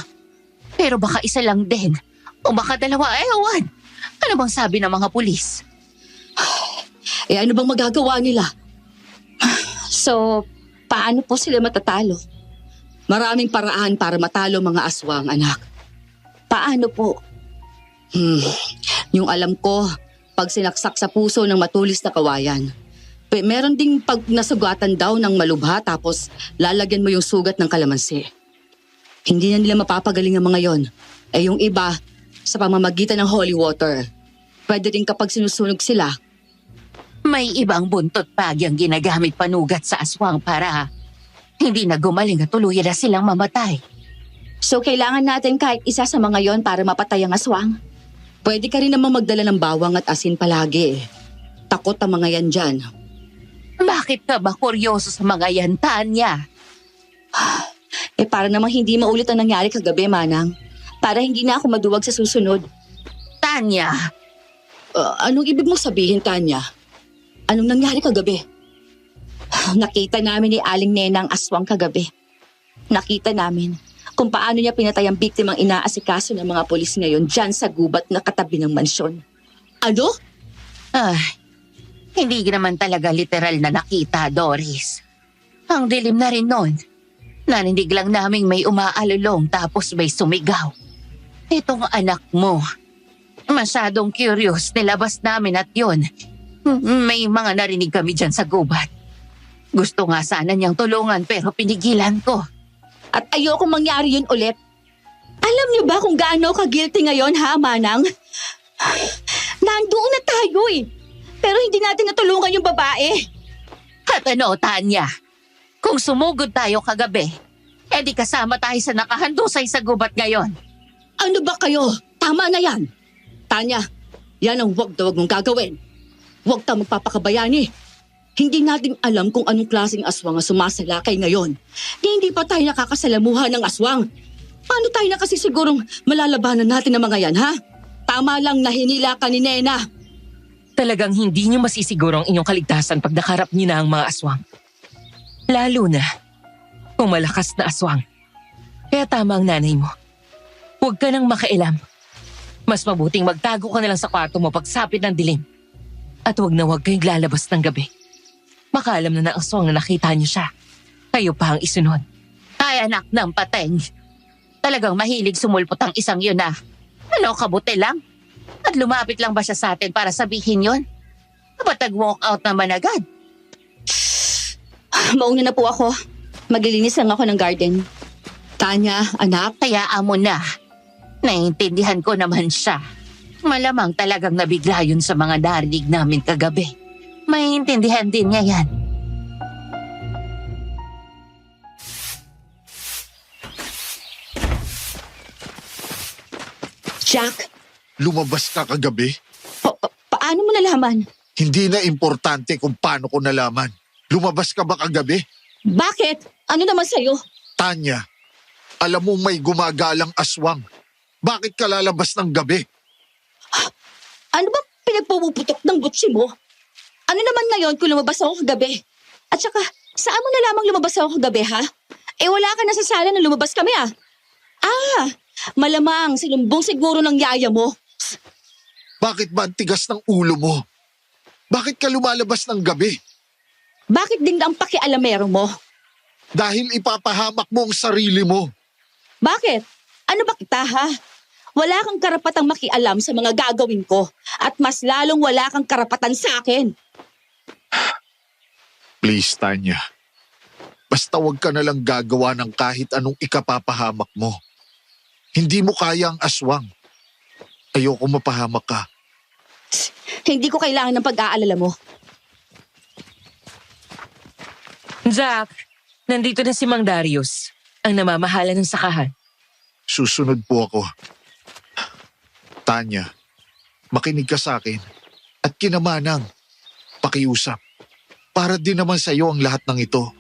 Pero baka isa lang din. O baka dalawa, ewan. Ano bang sabi ng mga pulis? Ano bang magagawa nila? So, paano po sila matatalo? Maraming paraan para matalo mga aswang, anak. Paano po? Yung alam ko, pag sinaksak sa puso ng matulis na kawayan. Meron ding pag nasugatan daw ng malubha tapos lalagyan mo yung sugat ng kalamansi. Hindi na nila mapapagaling ang mga yon. Yung iba, sa pamamagitan ng holy water. Pwede din kapag sinusunog sila. May ibang buntot pagi ang ginagamit panugat sa aswang para hindi na gumaling at tuluyan na silang mamatay. So kailangan natin kahit isa sa mga yon para mapatay ang aswang? Pwede ka rin namang magdala ng bawang at asin palagi. Takot ang mga yan dyan. Bakit ka ba kuryoso sa mga yan, Tanya? Para namang hindi maulit ang nangyari kagabi, Manang. Para hindi na ako maduwag sa susunod. Tanya, Anong ibig mong sabihin, Tanya? Anong nangyari kagabi? Nakita namin ni Aling Nena ang aswang kagabi. Nakita namin kung paano niya pinatay ang biktimang inaasikaso ng mga polis ngayon dyan sa gubat na katabi ng mansyon. Ano? hindi naman talaga literal na nakita, Doris. Ang dilim na rin nun. Naninig lang naming may umaalulong tapos may sumigaw. Itong anak mo. Masyadong curious, nilabas namin at yun. May mga narinig kami dyan sa gubat. Gusto nga sana niyang tulungan pero pinigilan ko. At ayoko mangyari yun ulit. Alam niyo ba kung gaano ka-guilty ngayon, ha, Manang? Nandoon na tayo eh. Pero hindi natin natulungan yung babae. At ano, Tanya? Kung sumugod tayo kagabi, edi kasama tayo sa nakahandusay sa gubat ngayon. Ano ba kayo? Tama na yan. Tanya, yan ang wag na wag mong gagawin. Huwag ka magpapakabayani. Hindi natin alam kung anong klaseng aswang ang sumasalakay ngayon. Hindi pa tayo nakakasalamuha ng aswang. Paano tayo na kasi sigurong malalabanan natin ang mga yan, ha? Tama lang na hinila ka ni Nena. Talagang hindi niyo masisiguro ang inyong kaligtasan pag nakarap niyo na ang mga aswang. Lalo na kung malakas na aswang. Kaya tama ang nanay mo. Huwag ka nang makailam. Mas mabuting magtago ka na lang sa kwarto mo pagsapit ng dilim. At huwag na huwag kayong lalabas ng gabi. Makaalam na ng aswang na nakita niyo siya. Kayo pa ang isunod. Ay anak ng pateng. Talagang mahilig sumulpot ang isang yun na. Ano, kabuti lang? At lumapit lang ba siya sa atin para sabihin yun? Kapag walk out naman agad. Mauna na po ako. Maglilinis lang ako ng garden. Tanya, anak. Hayaan mo na. Naiintindihan ko naman siya. Malamang talagang nabigla yun sa mga narinig namin kagabi. Maiintindihan din niya yan. Jack, Lumabas ka kagabi? paano mo nalaman? Hindi na importante kung paano ko nalaman. Lumabas ka ba kagabi? Bakit? Ano naman sa'yo? Tanya, alam mo may gumagalang aswang. Bakit ka lalabas ng gabi? Ano ba pinagpuputok ng butsi mo? Ano naman ngayon kung lumabas ako kagabi? At saka, saan mo na lamang lumabas ako kagabi, ha? Wala ka na sa sala na lumabas kami, ah. Malamang sinumbong siguro ng yaya mo. Bakit ba ang tigas ng ulo mo? Bakit ka lumalabas ng gabi? Bakit din ang pakialamero mo? Dahil ipapahamak mo ang sarili mo. Bakit? Ano ba kita, ha? Wala kang karapatang makialam sa mga gagawin ko at mas lalong wala kang karapatan sa akin. Please, Tanya. Basta wag ka na lang gagawa ng kahit anong ikapapahamak mo. Hindi mo kaya ang aswang. Ayoko mapahamak ka. Hindi ko kailangan ng pag-aalala mo. Jack, nandito na si Mang Darius, ang namamahala ng sakahan. Susunod po ako. Tanya, makinig ka sa akin at kinamanang pakiusap. Para din naman sa iyo ang lahat ng ito.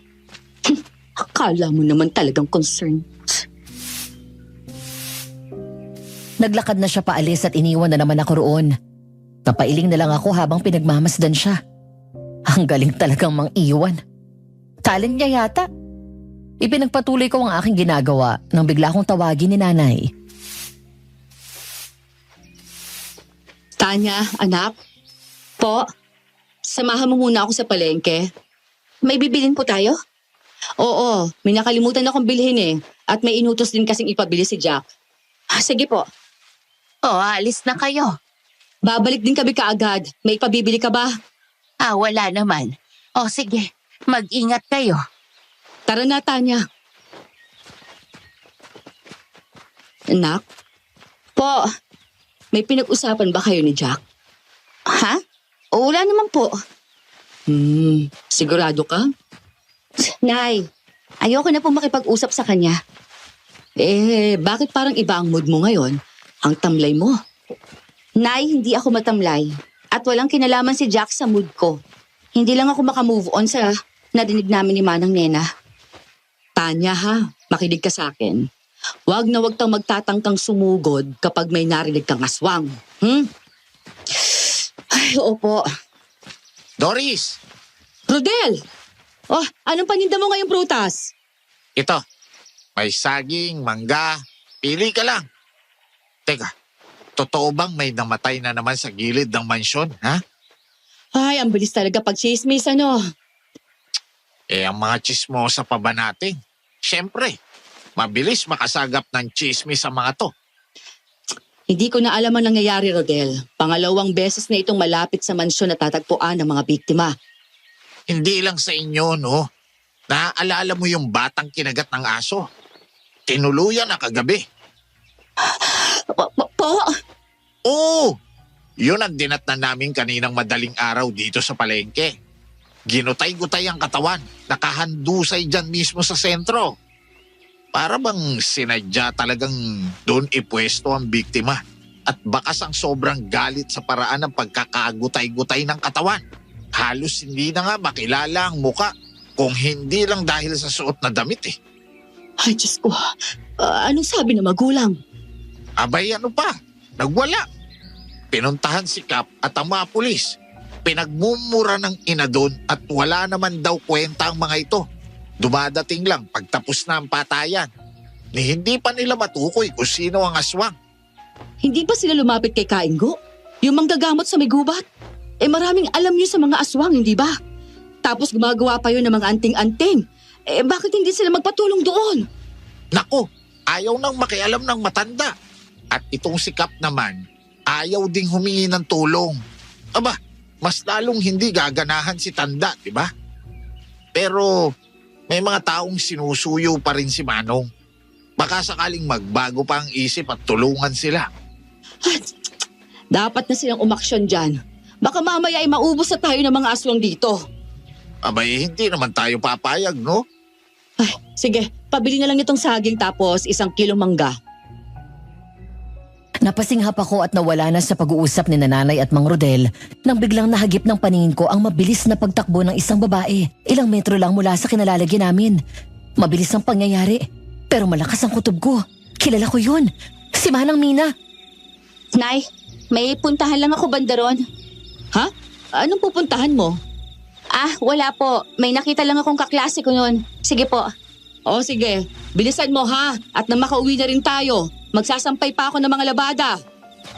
Akala mo naman talagang concern. Naglakad na siya paalis at iniwan na naman ako roon. Napailing na lang ako habang pinagmamasdan siya. Ang galing talagang mang-iwan. Talent niya yata. Ipinagpatuloy ko ang aking ginagawa nang bigla akong tawagin ni nanay. Tanya, anak. Po, samahan mo muna ako sa palengke. May bibilin po tayo? Oo, may nakalimutan akong bilhin eh. At may inutos din kasing ipabili si Jack. Sige po. Alis na kayo. Babalik din kami kaagad. May ipabibili ka ba? Wala naman. Sige, mag-ingat kayo. Tara na, Tanya. Anak? Po, may pinag-usapan ba kayo ni Jack? Ha? Wala naman po. Sigurado ka? Nay, ayoko na po makipag-usap sa kanya. Bakit parang iba ang mood mo ngayon? Ang tamlay mo. Nay, hindi ako matamlay. At walang kinalaman si Jack sa mood ko. Hindi lang ako makamove on sa nadinig namin ni Manang Nena. Tanya ha, makinig ka sa akin. Huwag na huwag kang magtatangkang sumugod kapag may narinig kang aswang. Ay, opo. Doris, Rodel! Oh, anong paninda mo ngayong prutas? ito. May saging, mangga. Pili ka lang. Teka, totoo bang may namatay na naman sa gilid ng mansyon, ha? Ay, ang bilis talaga pag chismis, ano? Ang mga chismosa pa ba natin? Siyempre, mabilis makasagap ng chismis sa mga to. Hindi ko na alam ang nangyayari, Rodel. Pangalawang beses na itong malapit sa mansyon na tatagpuan ng mga biktima. Hindi lang sa inyo, no? Naaalala mo yung batang kinagat ng aso? Tinuluyan na kagabi. Po? Oo! Yun ang dinatnan namin kaninang madaling araw dito sa palengke. Ginutay-gutay ang katawan. Nakahandusay dyan mismo sa sentro. Para bang sinadya talagang doon ipwesto ang biktima. At bakas ang sobrang galit sa paraan ng pagkakagutay-gutay ng katawan. Halos hindi na nga makilala ang muka. Kung hindi lang dahil sa suot na damit eh. Ay, Diyos ko. Anong sabi ng magulang? Abay ano pa? Nagwala. Pinuntahan si Kap at ang mga pulis. Pinagmumura ng ina doon at wala naman daw kwenta ang mga ito. Dumadating lang pagtapos na ang patayan. Ni hindi pa nila matukoy kung sino ang aswang. Hindi ba sila lumapit kay Kaingo? Yung manggagamot sa may gubat? Maraming alam niyo sa mga aswang, hindi ba? Tapos gumagawa pa yun ng mga anting-anting. Bakit hindi sila magpatulong doon? Nako, ayaw nang makialam ng matanda. At itong si Kap naman, ayaw ding humingi ng tulong. Aba, mas lalong hindi gaganahan si Tanda, di ba? Pero may mga taong sinusuyo pa rin si Manong. Baka sakaling magbago pa ang isip at tulungan sila. Dapat na silang umaksyon dyan. Baka mamaya ay maubos na tayo ng mga aswang dito. Abay, hindi naman tayo papayag, no? Ay, sige, pabili na lang itong saging tapos 1 kilong mangga. Napasinghap ako at nawala na sa pag-uusap ni Nanay at Mang Rodel nang biglang nahagip ng paningin ko ang mabilis na pagtakbo ng isang babae. Ilang metro lang mula sa kinalalagyan namin. Mabilis ang pangyayari, pero malakas ang kutob ko. Kilala ko yun. Si Manang Mina. Nay, may puntahan lang ako bandaron. Ha? Anong pupuntahan mo? Wala po. May nakita lang akong kaklase ko noon. Sige po. O sige, bilisan mo ha. At nang makauwi na rin tayo, magsasampay pa ako ng mga labada.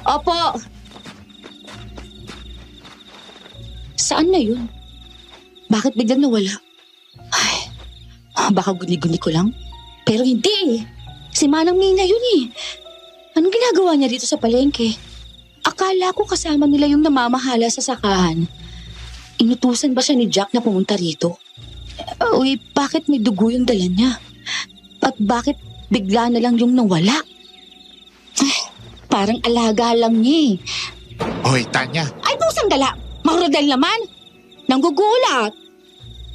Opo. Saan na yun? Bakit biglang nawala? Ay, baka guni-guni ko lang. Pero hindi eh. Si Manang Mina yun eh. Anong ginagawa niya dito sa palengke? Akala ko kasama nila yung namamahala sa sakahan. Inutusan ba siya ni Jack na pumunta rito? Uy, bakit may dugo yung dala niya? At bakit bigla na lang yung nawala? Parang alaga lang niya eh. Hoy, Tanya, Ay, pusang dala! Mang Rodel naman! Nanggugulat!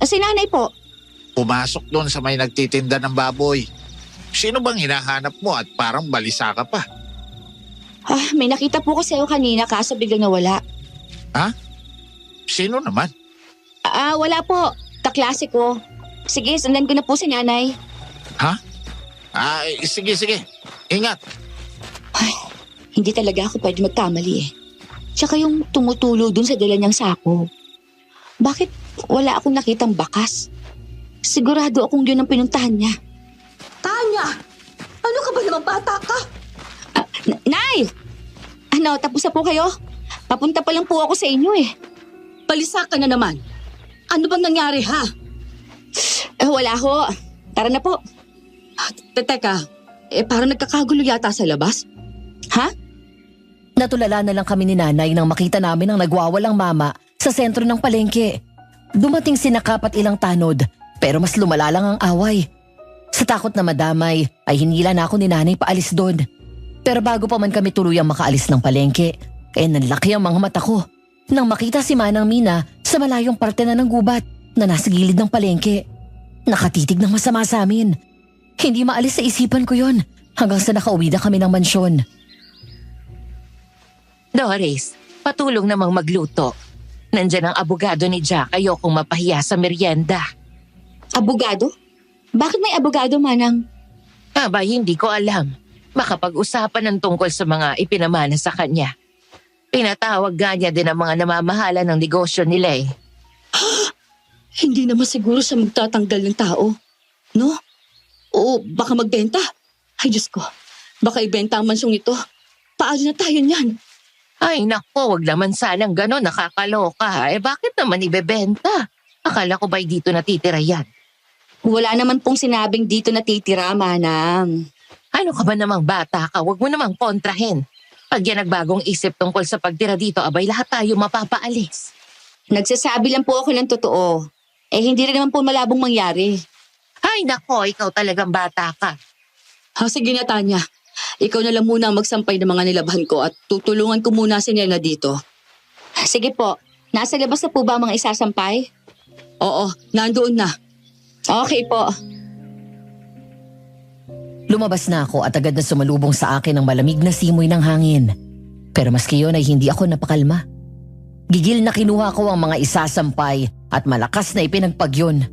Si nanay po. pumasok doon sa may nagtitinda ng baboy. Sino bang hinahanap mo at parang balisa ka pa? May nakita po kasi ako kanina kaso biglang nawala. Sino naman? Wala po. Kaklase ko. Sige, sundan ko na po si nanay. Sige. Ingat. Hindi talaga ako pwede magkamali eh. Tsaka yung tumutulo dun sa dala niyang sako. Bakit wala akong nakitang bakas? Sigurado akong yun ang pinuntahan niya. Tanya! Ano ka ba namang bata ka? Nay! Tapos na po kayo? Papunta pa lang po ako sa inyo eh. Balisa ka na naman. Ano bang nangyari ha? Wala ho. Tara na po. Teka, parang nagkakagulo yata sa labas. Ha? Natulala na lang kami ni Nanay nang makita namin ang nagwawalang mama sa sentro ng palengke. Dumating si Kap at ilang tanod, pero mas lumala lang ang away. Sa takot na madamay ay hinila na ako ni Nanay paalis doon. Pero bago pa man kami tuluyang makaalis ng palengke, nanlaki ang mga mata ko nang makita si Manang Mina sa malayong parte na ng gubat na nasa gilid ng palengke. Nakatitig ng masama sa amin. Hindi maalis sa isipan ko yon hanggang sa nakauwi na kami ng mansyon. Doris, patulong namang magluto. Nandyan ang abogado ni Jack, ayokong mapahiya sa merienda. Abogado? Bakit may abogado, Manang? Aba, hindi ko alam. Makapag-usapan ng tungkol sa mga ipinamana sa kanya. Pinatawag nga niya din ang mga namamahala ng negosyo nila eh. Hindi naman siguro siya magtatanggal ng tao. No? Oo, baka magbenta. Ay, Diyos ko. Baka ibenta ang mansyong ito. Paano na tayo niyan? Ay nako, wag naman sanang gano'n, nakakaloka. Eh bakit naman ibebenta? Akala ko ba'y dito natitira yan? Wala naman pong sinabing dito natitira, Manang. Ano ka ba namang bata ka? Huwag mo namang kontrahin. Pag yan nagbagong isip tungkol sa pagtira dito, abay lahat tayo mapapaalis. Nagsasabi lang po ako ng totoo. Eh, hindi rin naman po malabong mangyari. Ay nako, ikaw talagang bata ka. Sige na, Tanya. Ikaw na lang muna ang magsampay ng mga nilabhan ko at tutulungan ko muna si Nena dito. Sige po. Nasa labas na po ba ang mga isasampay? Oo, nandoon na. Okay po. Lumabas na ako at agad na sumalubong sa akin ang malamig na simoy ng hangin. Pero maski yun ay hindi ako napakalma. Gigil na kinuha ko ang mga isasampay at malakas na ipinagpagyon.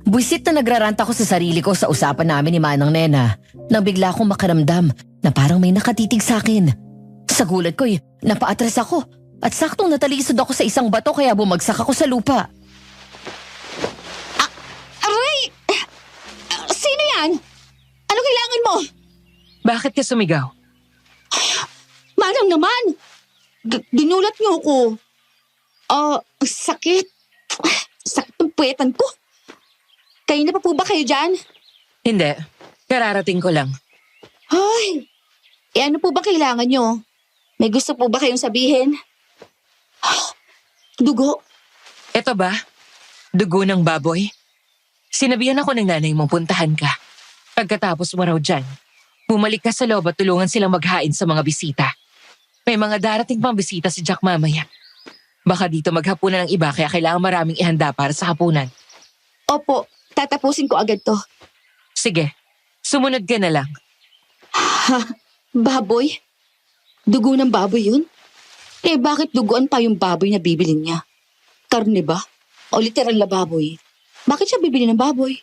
Buisit na nagraranta ko sa sarili ko sa usapan namin ni Manang Nena nang bigla akong makaramdam na parang may nakatitig sa akin. Sa gulat ko'y napaatras ako at saktong natalisod ako sa isang bato kaya bumagsak ako sa lupa. Aray! Sino yan? Ano kailangan mo? Bakit ka sumigaw? Manang naman! Ginulat niyo ako. Sakit. Sakit ng puwetan ko. Kayo na pa po ba kayo dyan? Hindi. Kararating ko lang. Ay, ano po ba kailangan nyo? May gusto po ba kayong sabihin? Dugo. Eto ba? Dugo ng baboy? Sinabihan ako ng nanay mong puntahan ka. Pagkatapos mo raw dyan, bumalik ka sa loob at tulungan silang maghain sa mga bisita. May mga darating pang bisita si Jack mamaya. Baka dito maghapunan ng iba kaya kailangan maraming ihanda para sa hapunan. Opo, tatapusin ko agad to. Sige, sumunod ka na lang. Baboy? Dugo ng baboy yun? Eh bakit duguan pa yung baboy na bibili niya? Karne ba? O literal na baboy? Bakit siya bibili ng baboy?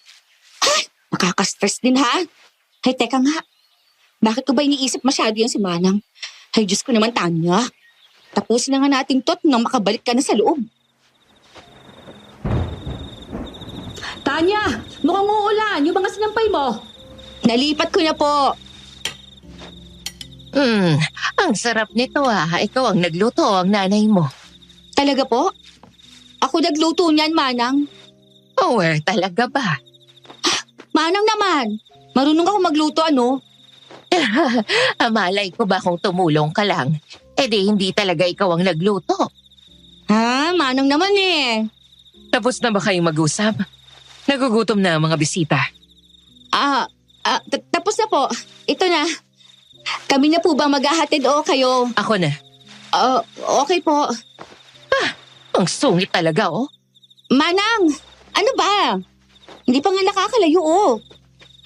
Ay, nakaka-stress din ha? Ay, teka nga. Bakit ko ba iniisip masyado yan si Manang? Ay, Diyos ko naman, Tanya. Tapusin na nga natin to nang makabalik ka na sa loob. Tanya, mukhang uulan. Yung mga sinampay mo. Nalipat ko na po. Ang sarap nito Ikaw ang nagluto, ang nanay mo. Talaga po? Ako nagluto niyan, Manang. Oh, talaga ba? Manang naman. Marunong ako magluto, ano? Malay ko ba kung tumulong ka lang? Eh di hindi talaga ikaw ang nagluto. Manang naman eh. Tapos na ba kayong mag-usap? Nagugutom na ang mga bisita. Tapos na po. Ito na. Kami na po ba maghahatid o kayo? Ako na. Okay po. Ang sungit talaga, oh. Manang! Ano ba? Hindi pa nga nakakalayo, oh.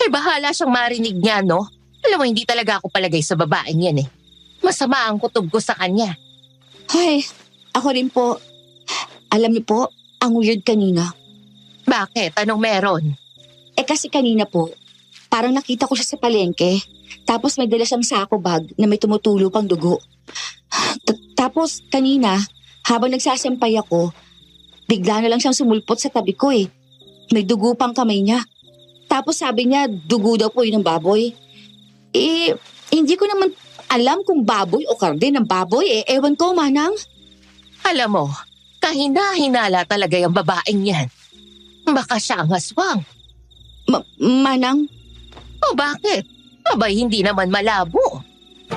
Eh bahala siyang marinig niya, no? Alam mo, hindi talaga ako palagay sa babaeng yan eh. Masama ang kutob ko sa kanya. Ay, ako rin po. Alam niyo po, ang weird kanina. Bakit? Anong meron? Kasi kanina po, parang nakita ko siya sa palengke. Tapos may dala siyang sako bag na may tumutulo pang dugo. Tapos kanina, habang nagsasampay ako, bigla na lang siyang sumulpot sa tabi ko eh. May dugo pang kamay niya. Tapos sabi niya, dugo daw po yun ng baboy. Hindi ko naman alam kung baboy o karne ng baboy eh. Ewan ko, Manang. Alam mo, kahina-hinala talaga yung babaeng yan. Baka siya ang aswang. Manang? O bakit? Abay, hindi naman malabo.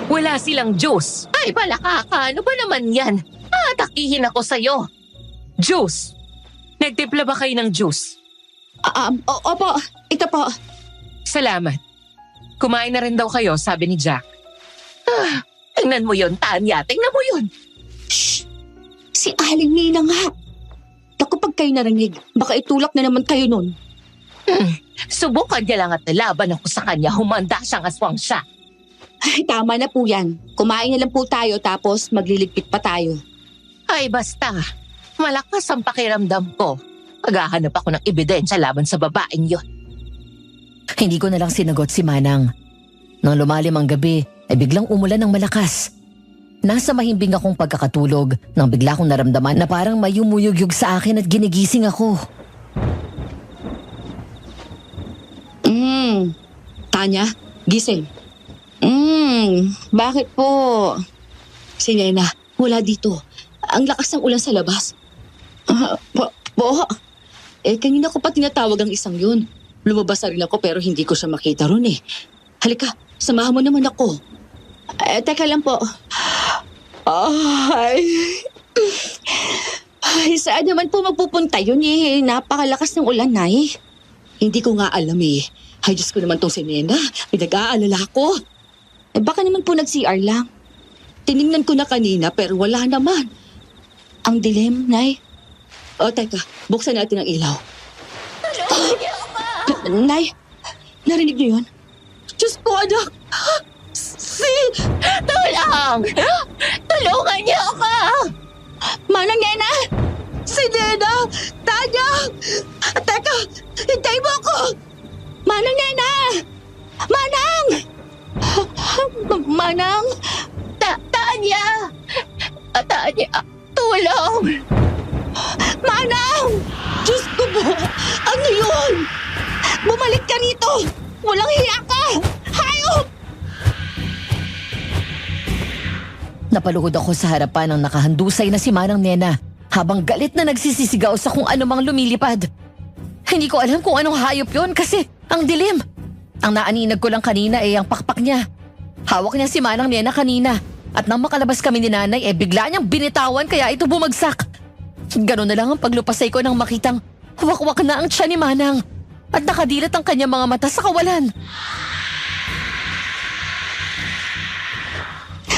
Wala silang juice. Ay, palakaka. Ano ba naman yan? Atakihin ako sa'yo. Juice! Nagtimpla ba kayo ng juice? Opo. Ito po. Salamat. Kumain na rin daw kayo, sabi ni Jack. Tingnan mo yun, Tanya. Tingnan mo yun. Shh! Si Aling Nina nga. Naku, pag kayo narinig, baka itulak na naman kayo nun. Subukan niya lang at nalaban ako sa kanya. Humanda siyang aswang siya. Ay, tama na po yan. Kumain na lang po tayo tapos magliligpit pa tayo. Ay basta, malakas ang pakiramdam ko. Maghahanap ako ng ebidensya laban sa babaeng yon. Hindi ko na lang sinagot si Manang. Nang lumalim ang gabi, ay biglang umulan ng malakas. Nasa mahimbing akong pagkakatulog nang bigla kong naramdaman na parang may umuyugyug sa akin at ginigising ako. Tanya, gising. Bakit po? Si Nena, wala dito. Ang lakas ng ulan sa labas. Po? Kanina ko pa tinatawag ang isang yun. Lumabas na rin ako pero hindi ko siya makita ron eh. Halika, samahan mo naman ako. Teka lang po. Saan naman po magpupunta yun eh? Napakalakas ng ulan, Nay. Hindi ko nga alam eh. Ay, Diyos ko naman tong si Nena. Pinag-aalala ko. Baka naman po nag-CR lang. Tinignan ko na kanina pero wala naman. Ang dilim, Nay. Teka. Buksan natin ang ilaw. Nay, narinig niyo yun? Diyos ko, anak. Tulong! Tulungan niyo ako! Manang Nena! Si Nena! Tanya! Teka! Hintay mo ako! Manang Nena! Manang! Manang! Tanya! Tanya! Tulong! Manang! Diyos ko po! Ano yun? Bumalik ka rito! Walang hiya ka! Hayop! Napaluhod ako sa harapan ng nakahandusay na si Manang Nena habang galit na nagsisisigaw sa kung anumang lumilipad. Hindi ko alam kung anong hayop yon kasi ang dilim. Ang naaninag ko lang kanina ay ang pakpak niya. Hawak niya si Manang Nena kanina at nang makalabas kami ni Nanay bigla niyang binitawan kaya ito bumagsak. Ganun na lang ang paglupasay ko nang makitang wakwak na ang tiyan ni Manang at nakadilat ang kanyang mga mata sa kawalan.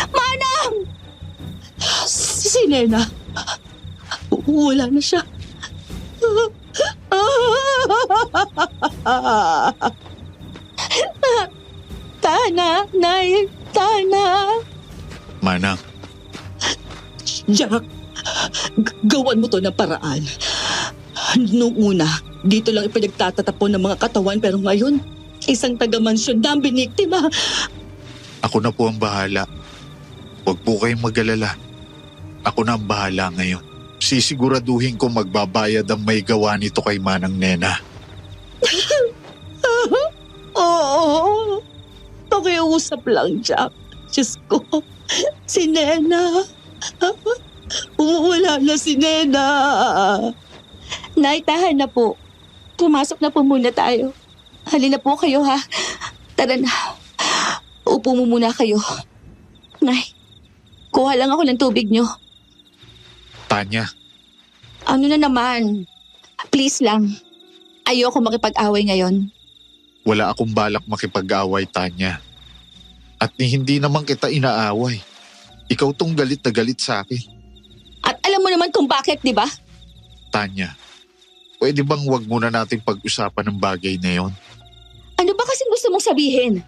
Manang! Si Nena. Wala na siya. Tana, Nay, Tana. Manang, Jack, gawan mo to ng paraan. Noong una, dito lang ipinagtatatapon ng mga katawan pero ngayon, isang taga-mansyon na ang biniktima. ako na po ang bahala. Huwag po kayong mag-alala. Ako na ang bahala ngayon. Sisiguraduhin ko magbabayad ang may gawa nito kay Manang Nena. Oo. Pakiusap lang, Jack. Diyos ko, si Nena. Wala na si Nena. Nay, tahan na po. Pumasok na po muna tayo. Halina po kayo, ha? Tara na. Upo mo muna kayo. Nay, kuha lang ako ng tubig nyo. Tanya, Ano na naman? Please lang. Ayoko makipag-away ngayon. wala akong balak makipag-away, Tanya. At hindi naman kita inaaway. Ikaw tong galit na galit sa akin. At alam mo naman kung bakit, di ba? Tanya, pwede bang wag muna natin pag-usapan ng bagay na yon? Ano ba kasing gusto mong sabihin?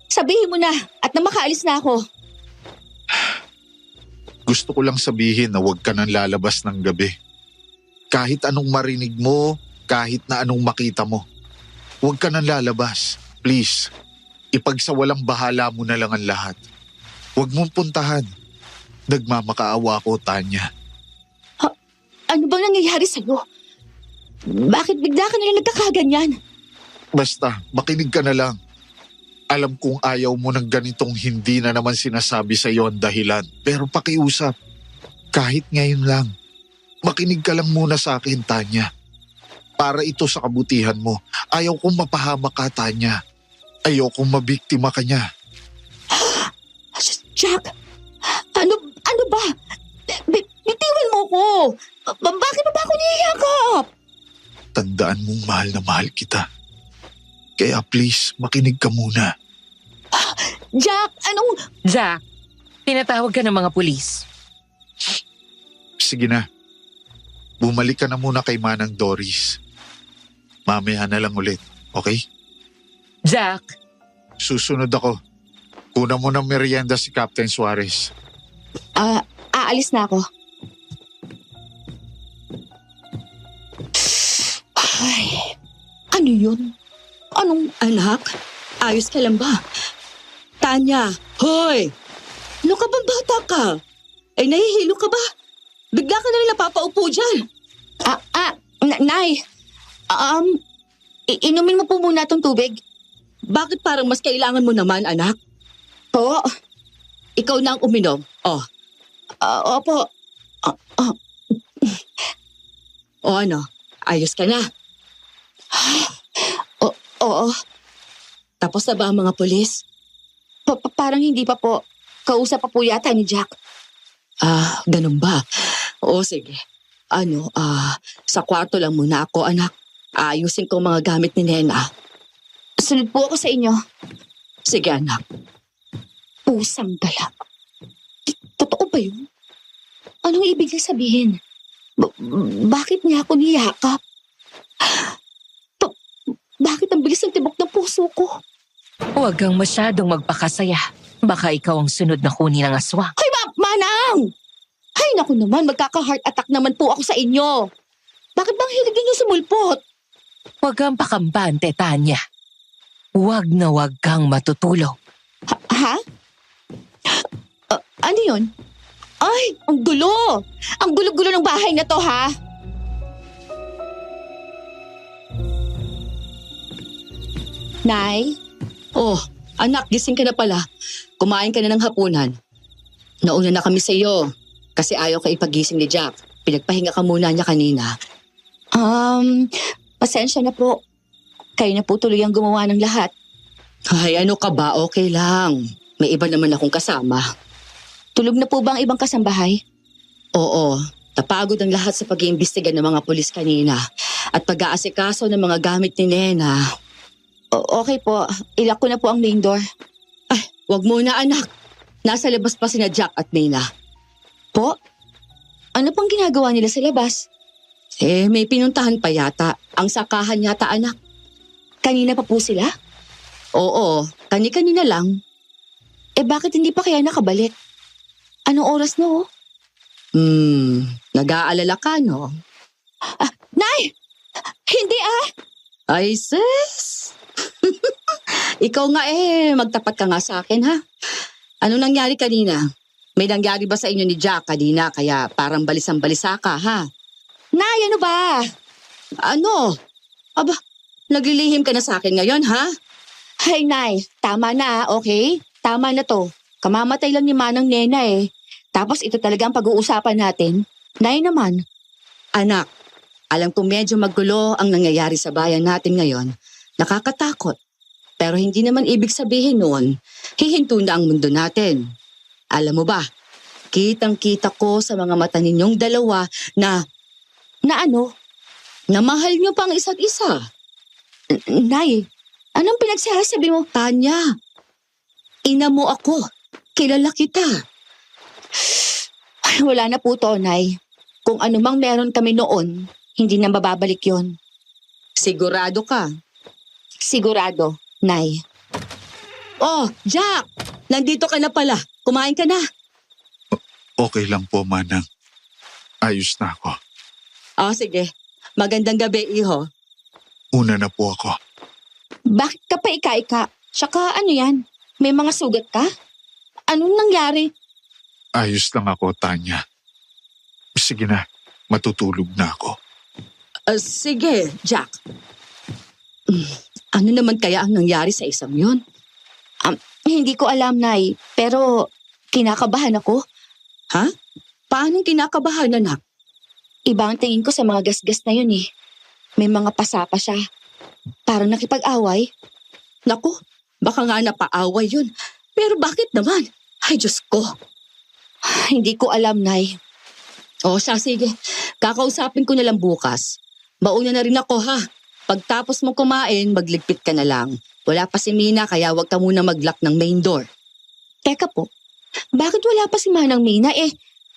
Sabihin mo na at na makaalis na ako. Gusto ko lang sabihin na wag ka nang lalabas ng gabi. Kahit anong marinig mo, kahit na anong makita mo. Wag ka nang lalabas. Please, ipagsawalang bahala mo na lang ang lahat. Wag mong puntahan. Nagmamakaawa ko, Tanya. Ano bang nangyayari sa'yo? Bakit bigla ka na lang nagkakaganyan? Basta, makinig ka na lang. Alam kong ayaw mo ng ganitong hindi na naman sinasabi sa iyo ang dahilan. Pero pakiusap, kahit ngayon lang. Makinig ka lang muna sa akin, Tanya. Para ito sa kabutihan mo. Ayaw kong mapahamak ka, Tanya. Ayaw kong mabiktima ka niya. Jack, ano ba? Bitiwan mo ko. Bakit mo ba ako niyayakap? Tandaan mong mahal na mahal kita. Kaya please, makinig ka muna. Jack, anong... Jack, tinatawag ka ng mga pulis. Sige na. Bumalik ka na muna kay Manang Doris. Mamaya na lang ulit, okay? Jack, Susunod ako. Una mo ng merienda si Captain Suarez. Aalis na ako. Ay, ano yun? Anong anak? Ayos ka lang ba? Tanya, hoy! Ano ka bang bata ka? Ay, nahihilo ka ba? Bigla ka na rin napapaupo dyan. Nay. Inumin mo po muna itong tubig. Bakit parang mas kailangan mo naman, anak? Po, ikaw na ang uminom. Opo. O ano, ayos ka na? Oo. Tapos na ba ang mga pulis? Parang hindi pa po. Kausap pa po yata ni Jack. Ganun ba? Oo, sige. Sa kwarto lang muna ako, anak. Ayusin ko ang mga gamit ni Nena. Sunod po ako sa inyo. Sige, anak. Pusang galak. Totoo ba yun? Anong ibig niya sabihin? Bakit niya ako niyakap? Bakit ang bilis ng tibok ng puso ko? Huwag kang masyadong magpakasaya. Baka ikaw ang sunod na kunin ng aswang. Ay, Manang! Ay, naku naman, magkaka-heart attack naman po ako sa inyo. Bakit bang hilig niyo sumulpot? Huwag kang pakambante, Tanya. Huwag na huwag kang matutulog. Ha? Ano yun? Ay, ang gulo! Ang gulo-gulo ng bahay na to, ha? Nay? Oh, anak, gising ka na pala. Kumain ka na ng hapunan. Nauna na kami sa iyo kasi ayaw ka ipagising ni Jack. Pinagpahinga ka muna niya kanina. Pasensya na po. Kayo na po tuloy ang gumawa ng lahat. Ay, ano ka ba? Okay lang. May iba naman akong kasama. Tulog na po ba ang ibang kasambahay? Oo. Napagod ang lahat sa pag-iimbestiga ng mga pulis kanina at pag-aasikaso ng mga gamit ni Nena. Okay po. Ilak ko na po ang main door. Ay, wag muna anak. Nasa labas pa sina Jack at Nena. Po? Ano pang ginagawa nila sa labas? May pinuntahan pa yata. Ang sakahan yata, anak. Kanina pa po sila? Oo, kani-kanina lang. Bakit hindi pa kaya nakabalik? Anong oras no? Nag-aalala ka, no? Nay! Hindi Ay, sis! Ikaw nga magtapat ka nga sa akin, ha? Ano nangyari kanina? May nangyari ba sa inyo ni Jack kanina kaya parang balisang-balisa ka, ha? Nay, ano ba? Ano? Aba, naglilihim ka na sa akin ngayon, ha? Hay, Nay, tama na, okay? Tama na to. Kamamatay lang ni Manang Nena Tapos ito talaga ang pag-uusapan natin. Nay naman. Anak, alam kong medyo magulo ang nangyayari sa bayan natin ngayon. Nakakatakot. Pero hindi naman ibig sabihin noon, hihinto na ang mundo natin. Alam mo ba, kitang-kita ko sa mga mata ninyong dalawa na mahal niyo pang isa't isa. Nay, anong pinagsasabi mo? Tanya, ina mo ako. Kilala kita. Ay, wala na po to, Nay. Kung ano mang meron kami noon, hindi na mababalik yon. Sigurado ka? Sigurado, Nay. Oh, Jack! Nandito ka na pala. Kumain ka na. Okay lang po, Manang. Ayos na ako. Sige. Magandang gabi, iho. Una na po ako. Bakit ka pa ika-ika? Tsaka ano yan? May mga sugat ka? Anong nangyari? Ayos lang ako, Tanya. Sige na, matutulog na ako. Sige, Jack. Ano naman kaya ang nangyari sa isang yun? Hindi ko alam, Nay. Pero kinakabahan ako. Ha? Paanong kinakabahan, anak? Iba ang tingin ko sa mga gasgas na yun May mga pasa pa siya. Parang nakipag-away. Naku, baka nga napaaway yun. Pero bakit naman? Ay, Diyos ko. Hindi ko alam, Nay. Sige. Kakausapin ko na lang bukas. Mauna na rin ako, ha? Pagtapos mo kumain, magligpit ka na lang. Wala pa si Mina, kaya wag ka muna mag-lock ng main door. Teka po, bakit wala pa si Manang Mina?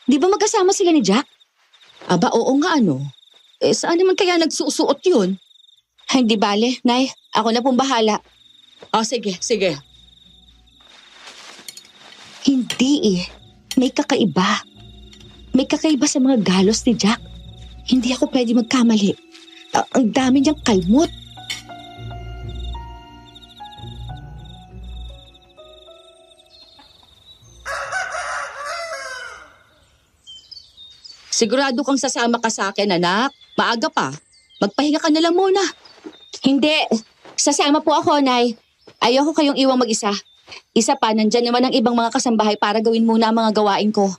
Di ba magkasama sila ni Jack? Aba, oo nga saan naman kaya nagsusuot yun? Hindi bale, Nay. Ako na pong bahala. Sige. Hindi eh. May kakaiba. May kakaiba sa mga galos ni Jack. Hindi ako pwede magkamali. Ang dami niyang kalmot. Sigurado kang sasama ka sa akin, anak. Maaga pa. Magpahinga ka na lang muna. Hindi. Sasama po ako, Nay. Ayoko kayong iwang mag-isa. Isa pa, nandyan naman ang ibang mga kasambahay para gawin muna ang mga gawain ko.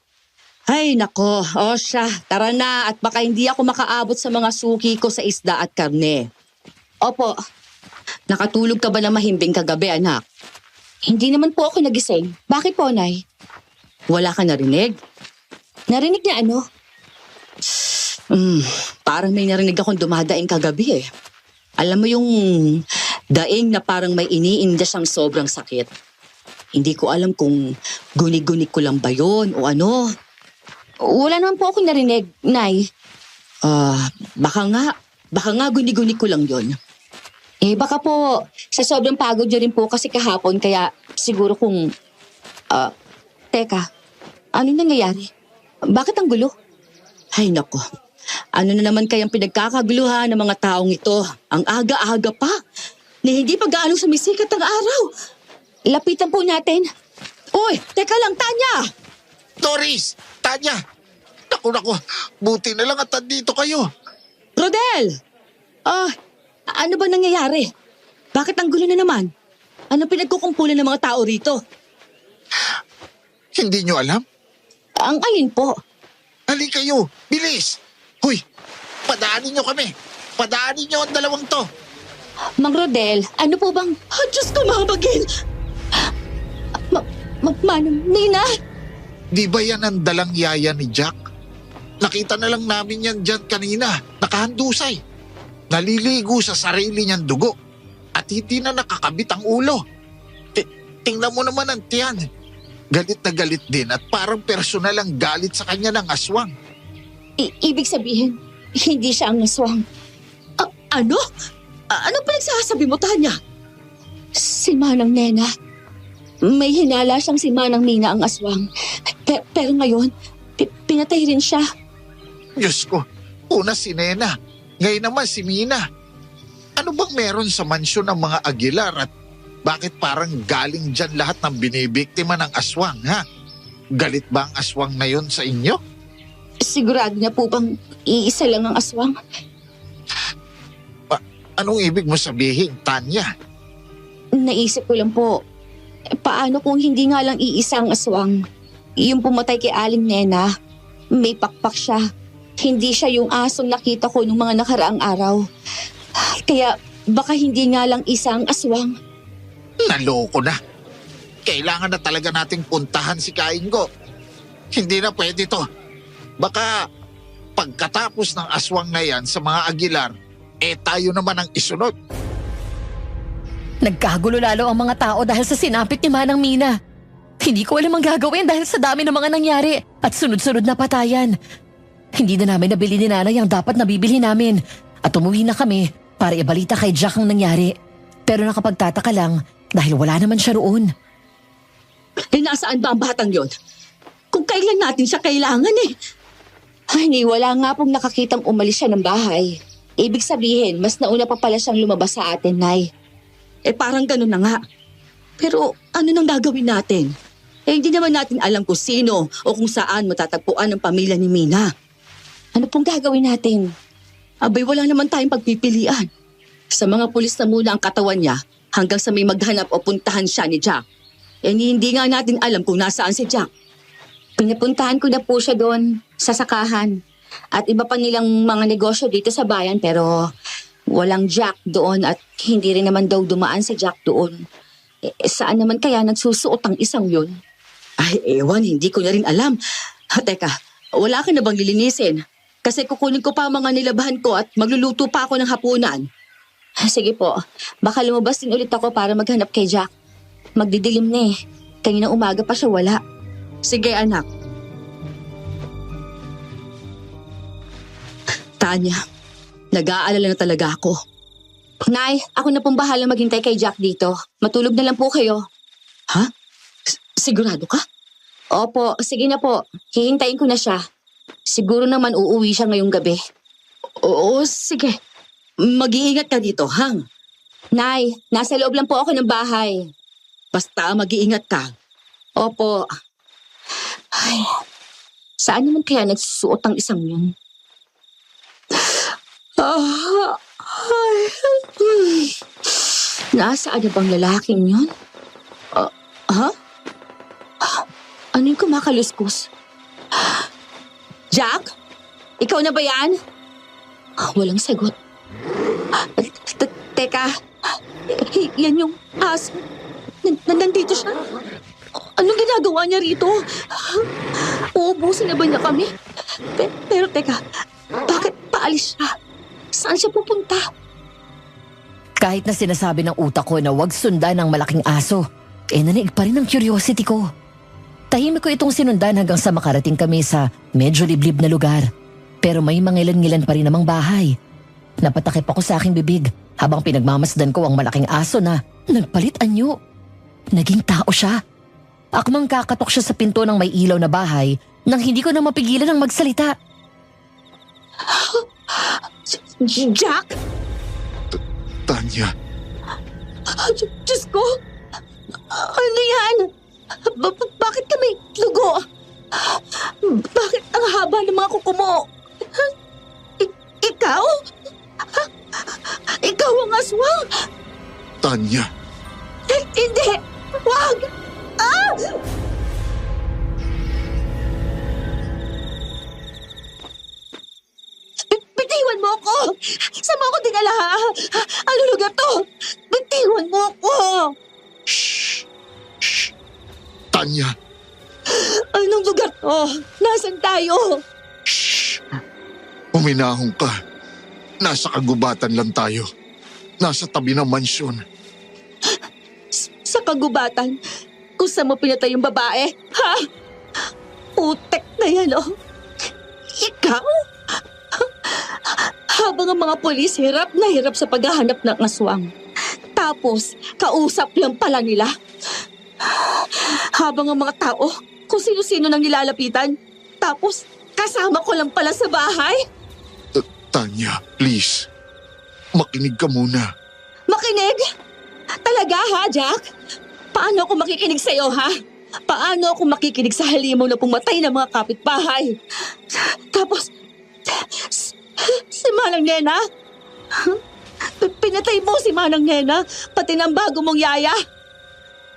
Ay, nako. O siya, tara na at baka hindi ako makaabot sa mga suki ko sa isda at karne. Opo. Nakatulog ka ba na mahimbing kagabi, anak? Hindi naman po ako nagising. Bakit po, Nay? Wala ka narinig? Narinig na ano? Parang may narinig akong dumadaing kagabi eh. Alam mo yung daing na parang may iniinda siyang sobrang sakit. Hindi ko alam kung gunig-gunig ko lang ba yun o ano. Wala naman po akong narinig, Nay. Baka nga gunig-gunig ko lang yun. Eh baka po sa sobrang pagod niyo rin po kasi kahapon kaya siguro kung... Teka, ano nangyayari? Bakit ang gulo? Ay nako, ano na naman kayang pinagkakaguluhan ng mga taong ito? Ang aga-aga pa, na hindi pa gaano sumisikat ang araw. Lapitan po natin. Uy, teka lang, Tanya! Doris! Tanya! Naku, buti na lang at andito kayo. Rodel! Ano ba nangyayari? Bakit ang gulo na naman? Ano pinagkukumpulan ng mga tao rito? Hindi nyo alam? Ang alin po? Hali kayo, bilis! Hoy, padaanin nyo kami. Padaanin nyo ang dalawang to. Mang Rodel, ano po bang... Diyos ko, mga bagil! Manang Nina! Di ba yan ang dalang yaya ni Jack? Nakita na lang namin yan dyan kanina. Nakahandusay. Naliligo sa sarili niyang dugo. At hindi na nakakabit ang ulo. Tingnan mo naman ang tiyan. Galit na galit din at parang personal ang galit sa kanya ng aswang. Ibig sabihin, hindi siya ang aswang. Ano? Ano pinagsasabi mo, Tanya? Si Manang Nena. May hinala siyang si Manang Nina ang aswang. Pero ngayon, pinatay rin siya. Diyos ko, una si Nena, ngayon naman si Mina. Ano bang meron sa mansyon ng mga Aguilar at bakit parang galing dyan lahat ng binibiktima ng aswang, ha? Galit ba ang aswang na yon sa inyo? Sigurado na po bang iisa lang ang aswang? Anong ibig mo sabihin, Tanya? Naisip ko lang po, paano kung hindi nga lang iisa ang aswang? Yung pumatay kay Aling Nena, may pakpak siya. Hindi siya yung asong nakita ko nung mga nakaraang araw. Kaya baka hindi nga lang isang aswang. Naloko na. Kailangan na talaga nating puntahan si Kaingo. Hindi na pwede to. Baka pagkatapos ng aswang na yan sa mga Aguilar, tayo naman ang isunod. Nagkagulo lalo ang mga tao dahil sa sinapit ni Manang Mina. Hindi ko alam ang gagawin dahil sa dami ng mga nangyari at sunod-sunod na patayan. Hindi na namin nabili ni Nanay ang dapat nabibili namin at umuwi na kami para ibalita kay Jack ang nangyari. Pero nakapagtataka lang dahil wala naman siya roon. Nasaan ba ang batang yon? Kung kailan natin siya kailangan eh. Ay, wala nga pong nakakitang umalis siya ng bahay. Ibig sabihin, mas nauna pa pala siyang lumabas sa atin, Nay. Parang ganun na nga. Pero ano nang gagawin natin? Hindi naman natin alam kung sino o kung saan matatagpuan ang pamilya ni Mina. Ano pong gagawin natin? Abay, wala naman tayong pagpipilian. Sa mga pulis na muna ang katawan niya hanggang sa may maghanap o puntahan siya ni Jack. Hindi nga natin alam kung nasaan si Jack. Pinapuntahan ko na po siya doon sa sakahan. At iba pa nilang mga negosyo dito sa bayan pero walang Jack doon at hindi rin naman daw dumaan si Jack doon. Saan naman kaya nagsusuot ang isang yun? Ay, ewan, hindi ko na rin alam. Teka, wala ka na bang lilinisin? Kasi kukunin ko pa ang mga nilabahan ko at magluluto pa ako ng hapunan. Sige po, baka lumabas din ulit ako para maghanap kay Jack. Magdidilim na eh. Kanina umaga pa siya wala. Sige anak. Tanya, nag-aalala na talaga ako. Nay, ako na pong bahala maghintay kay Jack dito. Matulog na lang po kayo. Ha? Sigurado ka? Opo, sige na po. Hihintayin ko na siya. Siguro naman uuwi siya ngayong gabi. Oo, sige. Mag-iingat ka dito, hang. Nay, nasa loob lang po ako ng bahay. Basta mag-iingat ka. Opo. Ay, saan naman kaya nagsusuot ang isang yun? Nasaan na bang lalaking yun? Ha? Ano yung kumakaluskos? Jack? Ikaw na ba yan? Walang sagot. Teka. Yan yung aso. Nandito siya. Anong ginagawa niya rito? Uubusin na ba niya kami? Pero teka, bakit paalis siya? Saan siya pupunta? Kahit na sinasabi ng utak ko na wag sundan ng malaking aso, nanaig pa rin ang curiosity ko. Tahimik ko itong sinundan hanggang sa makarating kami sa medyo liblib na lugar. Pero may mangilan-ngilan pa rin namang bahay. Napatakip ako sa aking bibig habang pinagmamasdan ko ang malaking aso na nagpalit anyo. Naging tao siya. Akmang kakatok siya sa pinto ng may ilaw na bahay nang hindi ko na mapigilan ang magsalita. Jack? Tanya, Diyos ko! Ano yan? Bakit kami lugo? Bakit ang haba ng mga kuko mo? Ikaw? Ikaw ang aswang? Tanya, Hindi! Wag! Ah! Bitiwan mo ako! Saan mo ako dinala? Ano lugar to? Bitiwan mo ako! Tanya, Anong lugar to? Nasaan tayo? huminahon ka. Nasa kagubatan lang tayo. Nasa tabi ng mansyon. Sa kagubatan? Kung saan mo pinatay yung babae? Ha? Utek na yan, oh. Ikaw? Habang ang mga pulis hirap na hirap sa paghahanap ng aswang. Tapos, kausap lang pala nila. Habang ang mga tao, kung sino-sino nang nilalapitan. Tapos, kasama ko lang pala sa bahay. Tanya, please. Makinig ka muna. Makinig? Talaga ha, Jack? Paano ako makikinig sa'yo, ha? Paano ako makikinig sa halimaw na pumatay ng mga kapitbahay? Tapos, si Manang Nena? Pinatay mo si Manang Nena, pati ng bago mong yaya.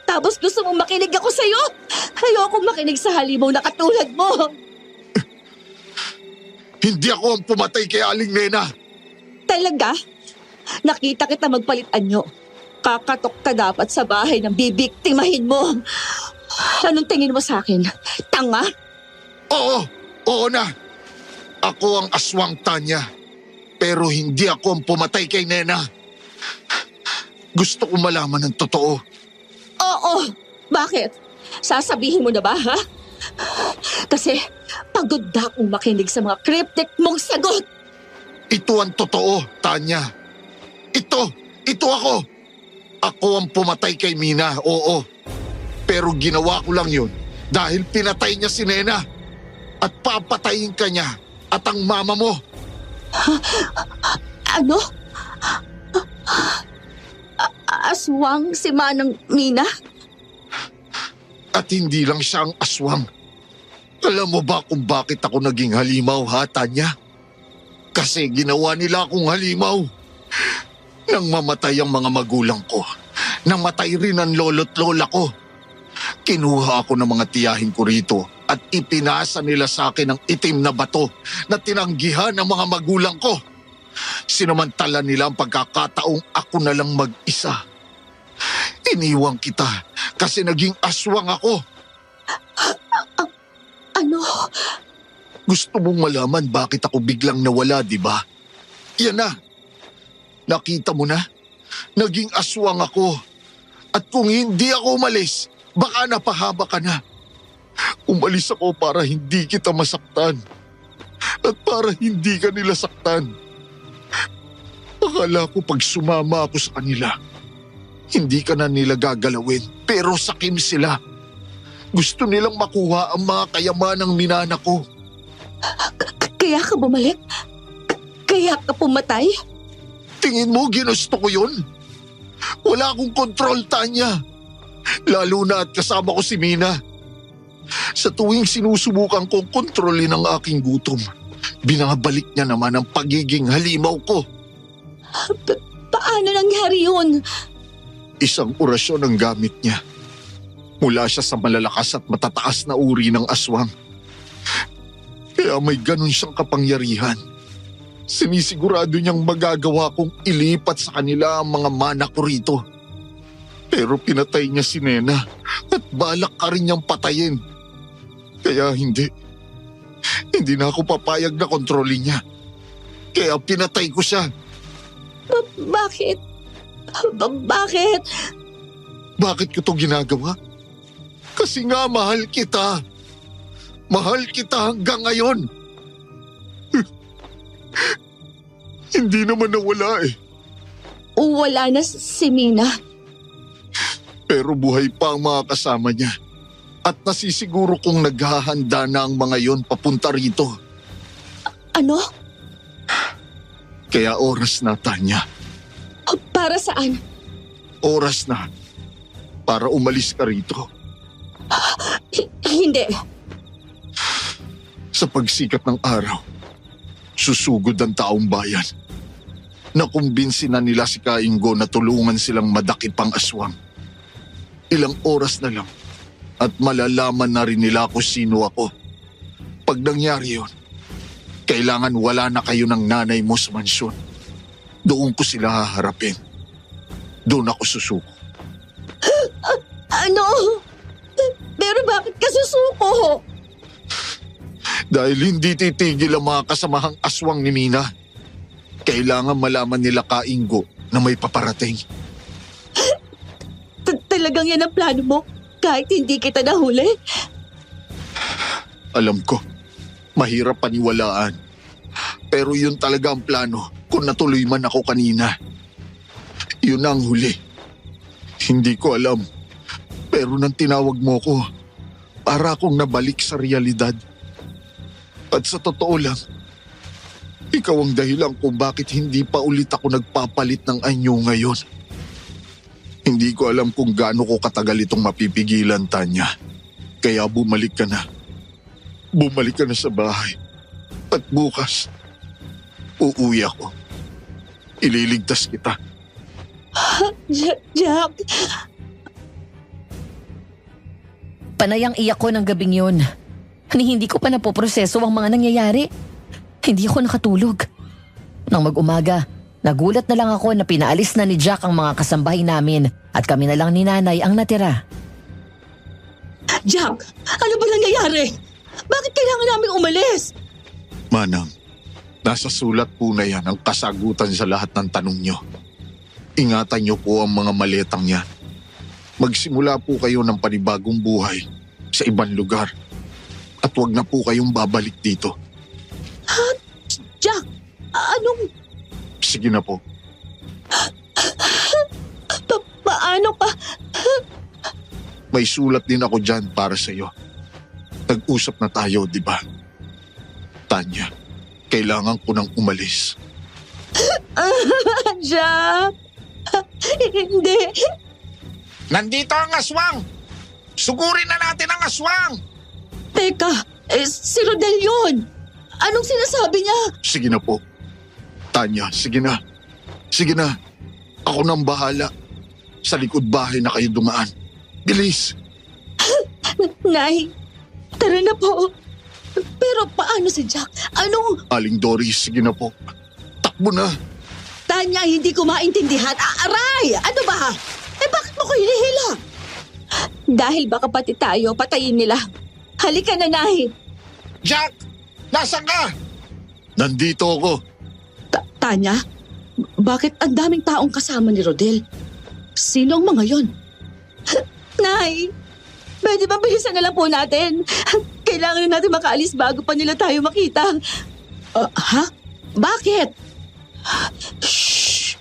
Tapos gusto mong makinig ako sa'yo? Ayoko makinig sa halimaw na katulad mo. Hindi ako ang pumatay kay Aling Nena. Talaga? Nakita kita magpalit anyo. Kakatok ka dapat sa bahay ng bibiktimahin mo. Anong tingin mo sa akin? Tanga? Oo na. Ako ang aswang, Tanya. Pero hindi ako ang pumatay kay Nena. Gusto ko malaman ng totoo. Oo. Bakit? Sasabihin mo na ba, ha? Kasi pagod na akong makinig sa mga cryptic mong sagot. Ito ang totoo, Tanya. Ito ako. Ako ang pumatay kay Mina, oo. Pero ginawa ko lang yun dahil pinatay niya si Nena. At papatayin ka niya at ang mama mo. Ano? Aswang si Manang Mina? At hindi lang siya ang aswang. Alam mo ba kung bakit ako naging halimaw, ha, Tanya? Kasi ginawa nila akong halimaw. Nang mamatay ang mga magulang ko, namatay rin ang lolo't lola ko. Kinuha ako ng mga tiyahin ko rito at ipinasa nila sa akin ang itim na bato na tinanggihan ng mga magulang ko. Sinamantala nila ang pagkakataong ako na lang mag-isa. Iniwang kita kasi naging aswang ako. Ano? Gusto mong malaman bakit ako biglang nawala, di ba? Yan na. Nakita mo na? Naging aswang ako. At kung hindi ako umalis, baka napahaba ka na. Umalis ako para hindi kita masaktan. At para hindi ka nila saktan. Akala ko pag sumama ako sa kanila, hindi ka na nila gagalawin. Pero sakim sila. Gusto nilang makuha ang mga kayamanang minana ko. Kaya ka bumalik? Kaya ka pumatay? Tingin mo ginusto ko yun? Wala akong kontrol, Tanya. Lalo na at kasama ko si Mina. Sa tuwing sinusubukan kong kontrolin ang aking gutom, binabalik niya naman ang pagiging halimaw ko. Paano nangyari yun? Isang orasyon ang gamit niya. Mula siya sa malalakas at matataas na uri ng aswang. Kaya may ganun siyang kapangyarihan. Sinisigurado niyang magagawa kong ilipat sa kanila ang mga mana ko rito. Pero pinatay niya si Nena at balak ka rin niyang patayin. Kaya hindi. Hindi na ako papayag na kontrolin niya. Kaya pinatay ko siya. Bakit? Bakit? Bakit ko to ginagawa? Kasi nga mahal kita. Mahal kita hanggang ngayon. Hindi naman nawala eh. Wala na si Mina. Pero buhay pa ang mga kasama niya. At nasisiguro kong naghahanda na ang mga yon papunta rito. Ano? Kaya oras na, Tanya. Para saan? Oras na. Para umalis ka rito. Hindi. Sa pagsikat ng araw, susugod ang taong bayan. Nakumbinsi na nila si Kaingo na tulungan silang madakip ang aswang. Ilang oras na lang at malalaman na rin nila kung sino ako. Pag nangyari yun, kailangan wala na kayo ng nanay mo sa mansyon. Doon ko sila haharapin. Doon ako susuko. Ano? Pero bakit ka susuko? Dahil hindi titigil ang mga kasamahang aswang ni Mina. Kailangan malaman nila Kaingo na may paparating. Talagang yan ang plano mo? Kahit hindi kita nahuli? Alam ko, mahirap paniwalaan. Pero yun talaga ang plano kung natuloy man ako kanina. Yun ang huli. Hindi ko alam. Pero nang tinawag mo ko, para akong nabalik sa realidad. At sa totoo lang, ikaw ang dahilan kung bakit hindi pa ulit ako nagpapalit ng anyo ngayon. Hindi ko alam kung gaano ko katagal itong mapipigilan, Tanya. Kaya bumalik ka na. Bumalik ka na sa bahay. At bukas, uuwi ako. Ililigtas kita. Jack, Panay ang iyak ko ng gabing yun. Hindi ko pa napoproseso ang mga nangyayari. Hindi ako nakatulog. Nang mag-umaga, nagulat na lang ako na pinaalis na ni Jack ang mga kasambahay namin at kami na lang ni Nanay ang natira. Jack, ano ba nangyayari? Bakit kailangan namin umalis? Manang, nasa sulat po na yan ang kasagutan sa lahat ng tanong nyo. Ingatan nyo po ang mga maletang yan. Magsimula po kayo ng panibagong buhay sa ibang lugar. At huwag na po kayong babalik dito. Jack, anong... Sige na po. Paano ka? May sulat din ako dyan para sa iyo. Nag-usap na tayo, di ba? Tanya, kailangan ko nang umalis. Jack, hindi. Nandito ang aswang! Sugurin na natin ang aswang! Teka, si Rodel yun. Anong sinasabi niya? Sige na po. Tanya, sige na. Sige na. Ako nang bahala. Sa likod bahay na kayo dumaan. Bilis! Nay, tara na po. Pero paano si Jack? Anong... Aling Doris, sige na po. Takbo na. Tanya, hindi ko maintindihan. Aray! Ano ba? Bakit mo ko hinihila? Dahil baka pati tayo, patayin nila. Halika na, Nay. Jack! Nasaan ka? Nandito ako. Tanya, bakit ang daming taong kasama ni Rodel? Sino ang mga yon? Nay, pwede ba bilisan na lang po natin? Kailangan na natin makaalis bago pa nila tayo makita. Ha? Bakit? Shh!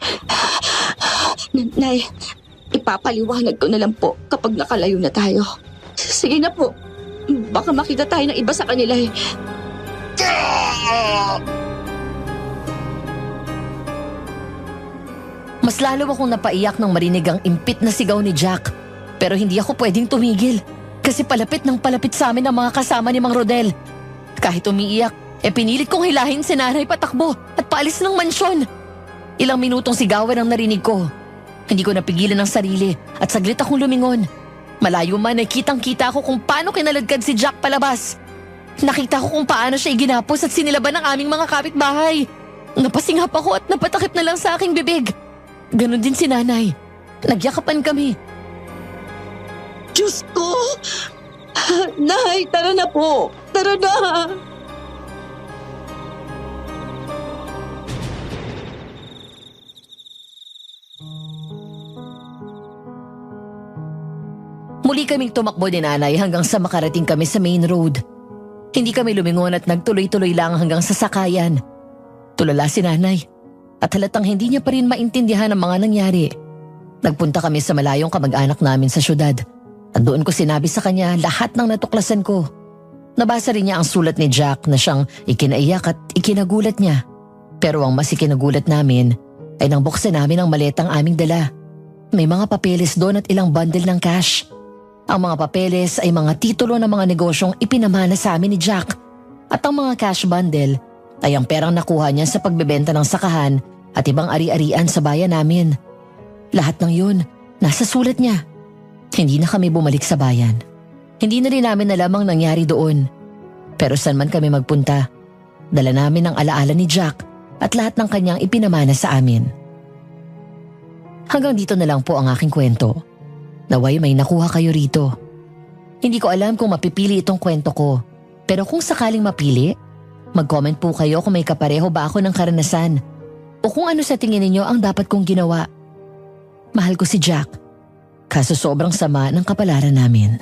Nay, ipapaliwanag ko na lang po kapag nakalayo na tayo. Sige na po. Baka makita tayo ng iba sa kanila eh. Ah! Mas lalo akong napaiyak nang marinig ang impit na sigaw ni Jack. Pero hindi ako pwedeng tumigil. Kasi palapit ng palapit sa amin ang mga kasama ni Mang Rodel. Kahit umiiyak, pinilit kong hilahin si nanay patakbo at paalis ng mansyon. Ilang minutong sigawan ang narinig ko. Hindi ko napigilan ang sarili at saglit akong lumingon. Malayo man ay kitang-kita ko kung paano kinaladkad si Jack palabas. Nakita ko kung paano siya iginapos at sinilaban ng aming mga kapitbahay. Napasingap ako at napatakip na lang sa aking bibig. Ganon din si nanay. Nagyakapan kami. Diyos ko! Nay, tara na po! Tara na! Muli kaming tumakbo ni nanay hanggang sa makarating kami sa main road. Hindi kami lumingon at nagtuloy-tuloy lang hanggang sa sakayan. Tulala si nanay at halatang hindi niya pa rin maintindihan ang mga nangyari. Nagpunta kami sa malayong kamag-anak namin sa syudad at doon ko sinabi sa kanya lahat ng natuklasan ko. Nabasa rin niya ang sulat ni Jack na siyang ikinaiyak at ikinagulat niya. Pero ang mas ikinagulat namin ay nang buksan namin ang maletang aming dala. May mga papeles doon at ilang bundle ng cash. Ang mga papeles ay mga titulo ng mga negosyong ipinamana sa amin ni Jack. At ang mga cash bundle ay ang perang nakuha niya sa pagbebenta ng sakahan at ibang ari-arian sa bayan namin. Lahat ng yun, nasa sulat niya. Hindi na kami bumalik sa bayan. Hindi na rin namin alam ang nangyari doon. Pero saan man kami magpunta, dala namin ang alaala ni Jack at lahat ng kanyang ipinamana sa amin. Hanggang dito na lang po ang aking kwento. Naway may nakuha kayo rito. Hindi ko alam kung mapipili itong kwento ko. Pero kung sakaling mapili, mag-comment po kayo kung may kapareho ba ako ng karanasan o kung ano sa tingin ninyo ang dapat kong ginawa. Mahal ko si Jack, kaso sobrang sama ng kapalaran namin.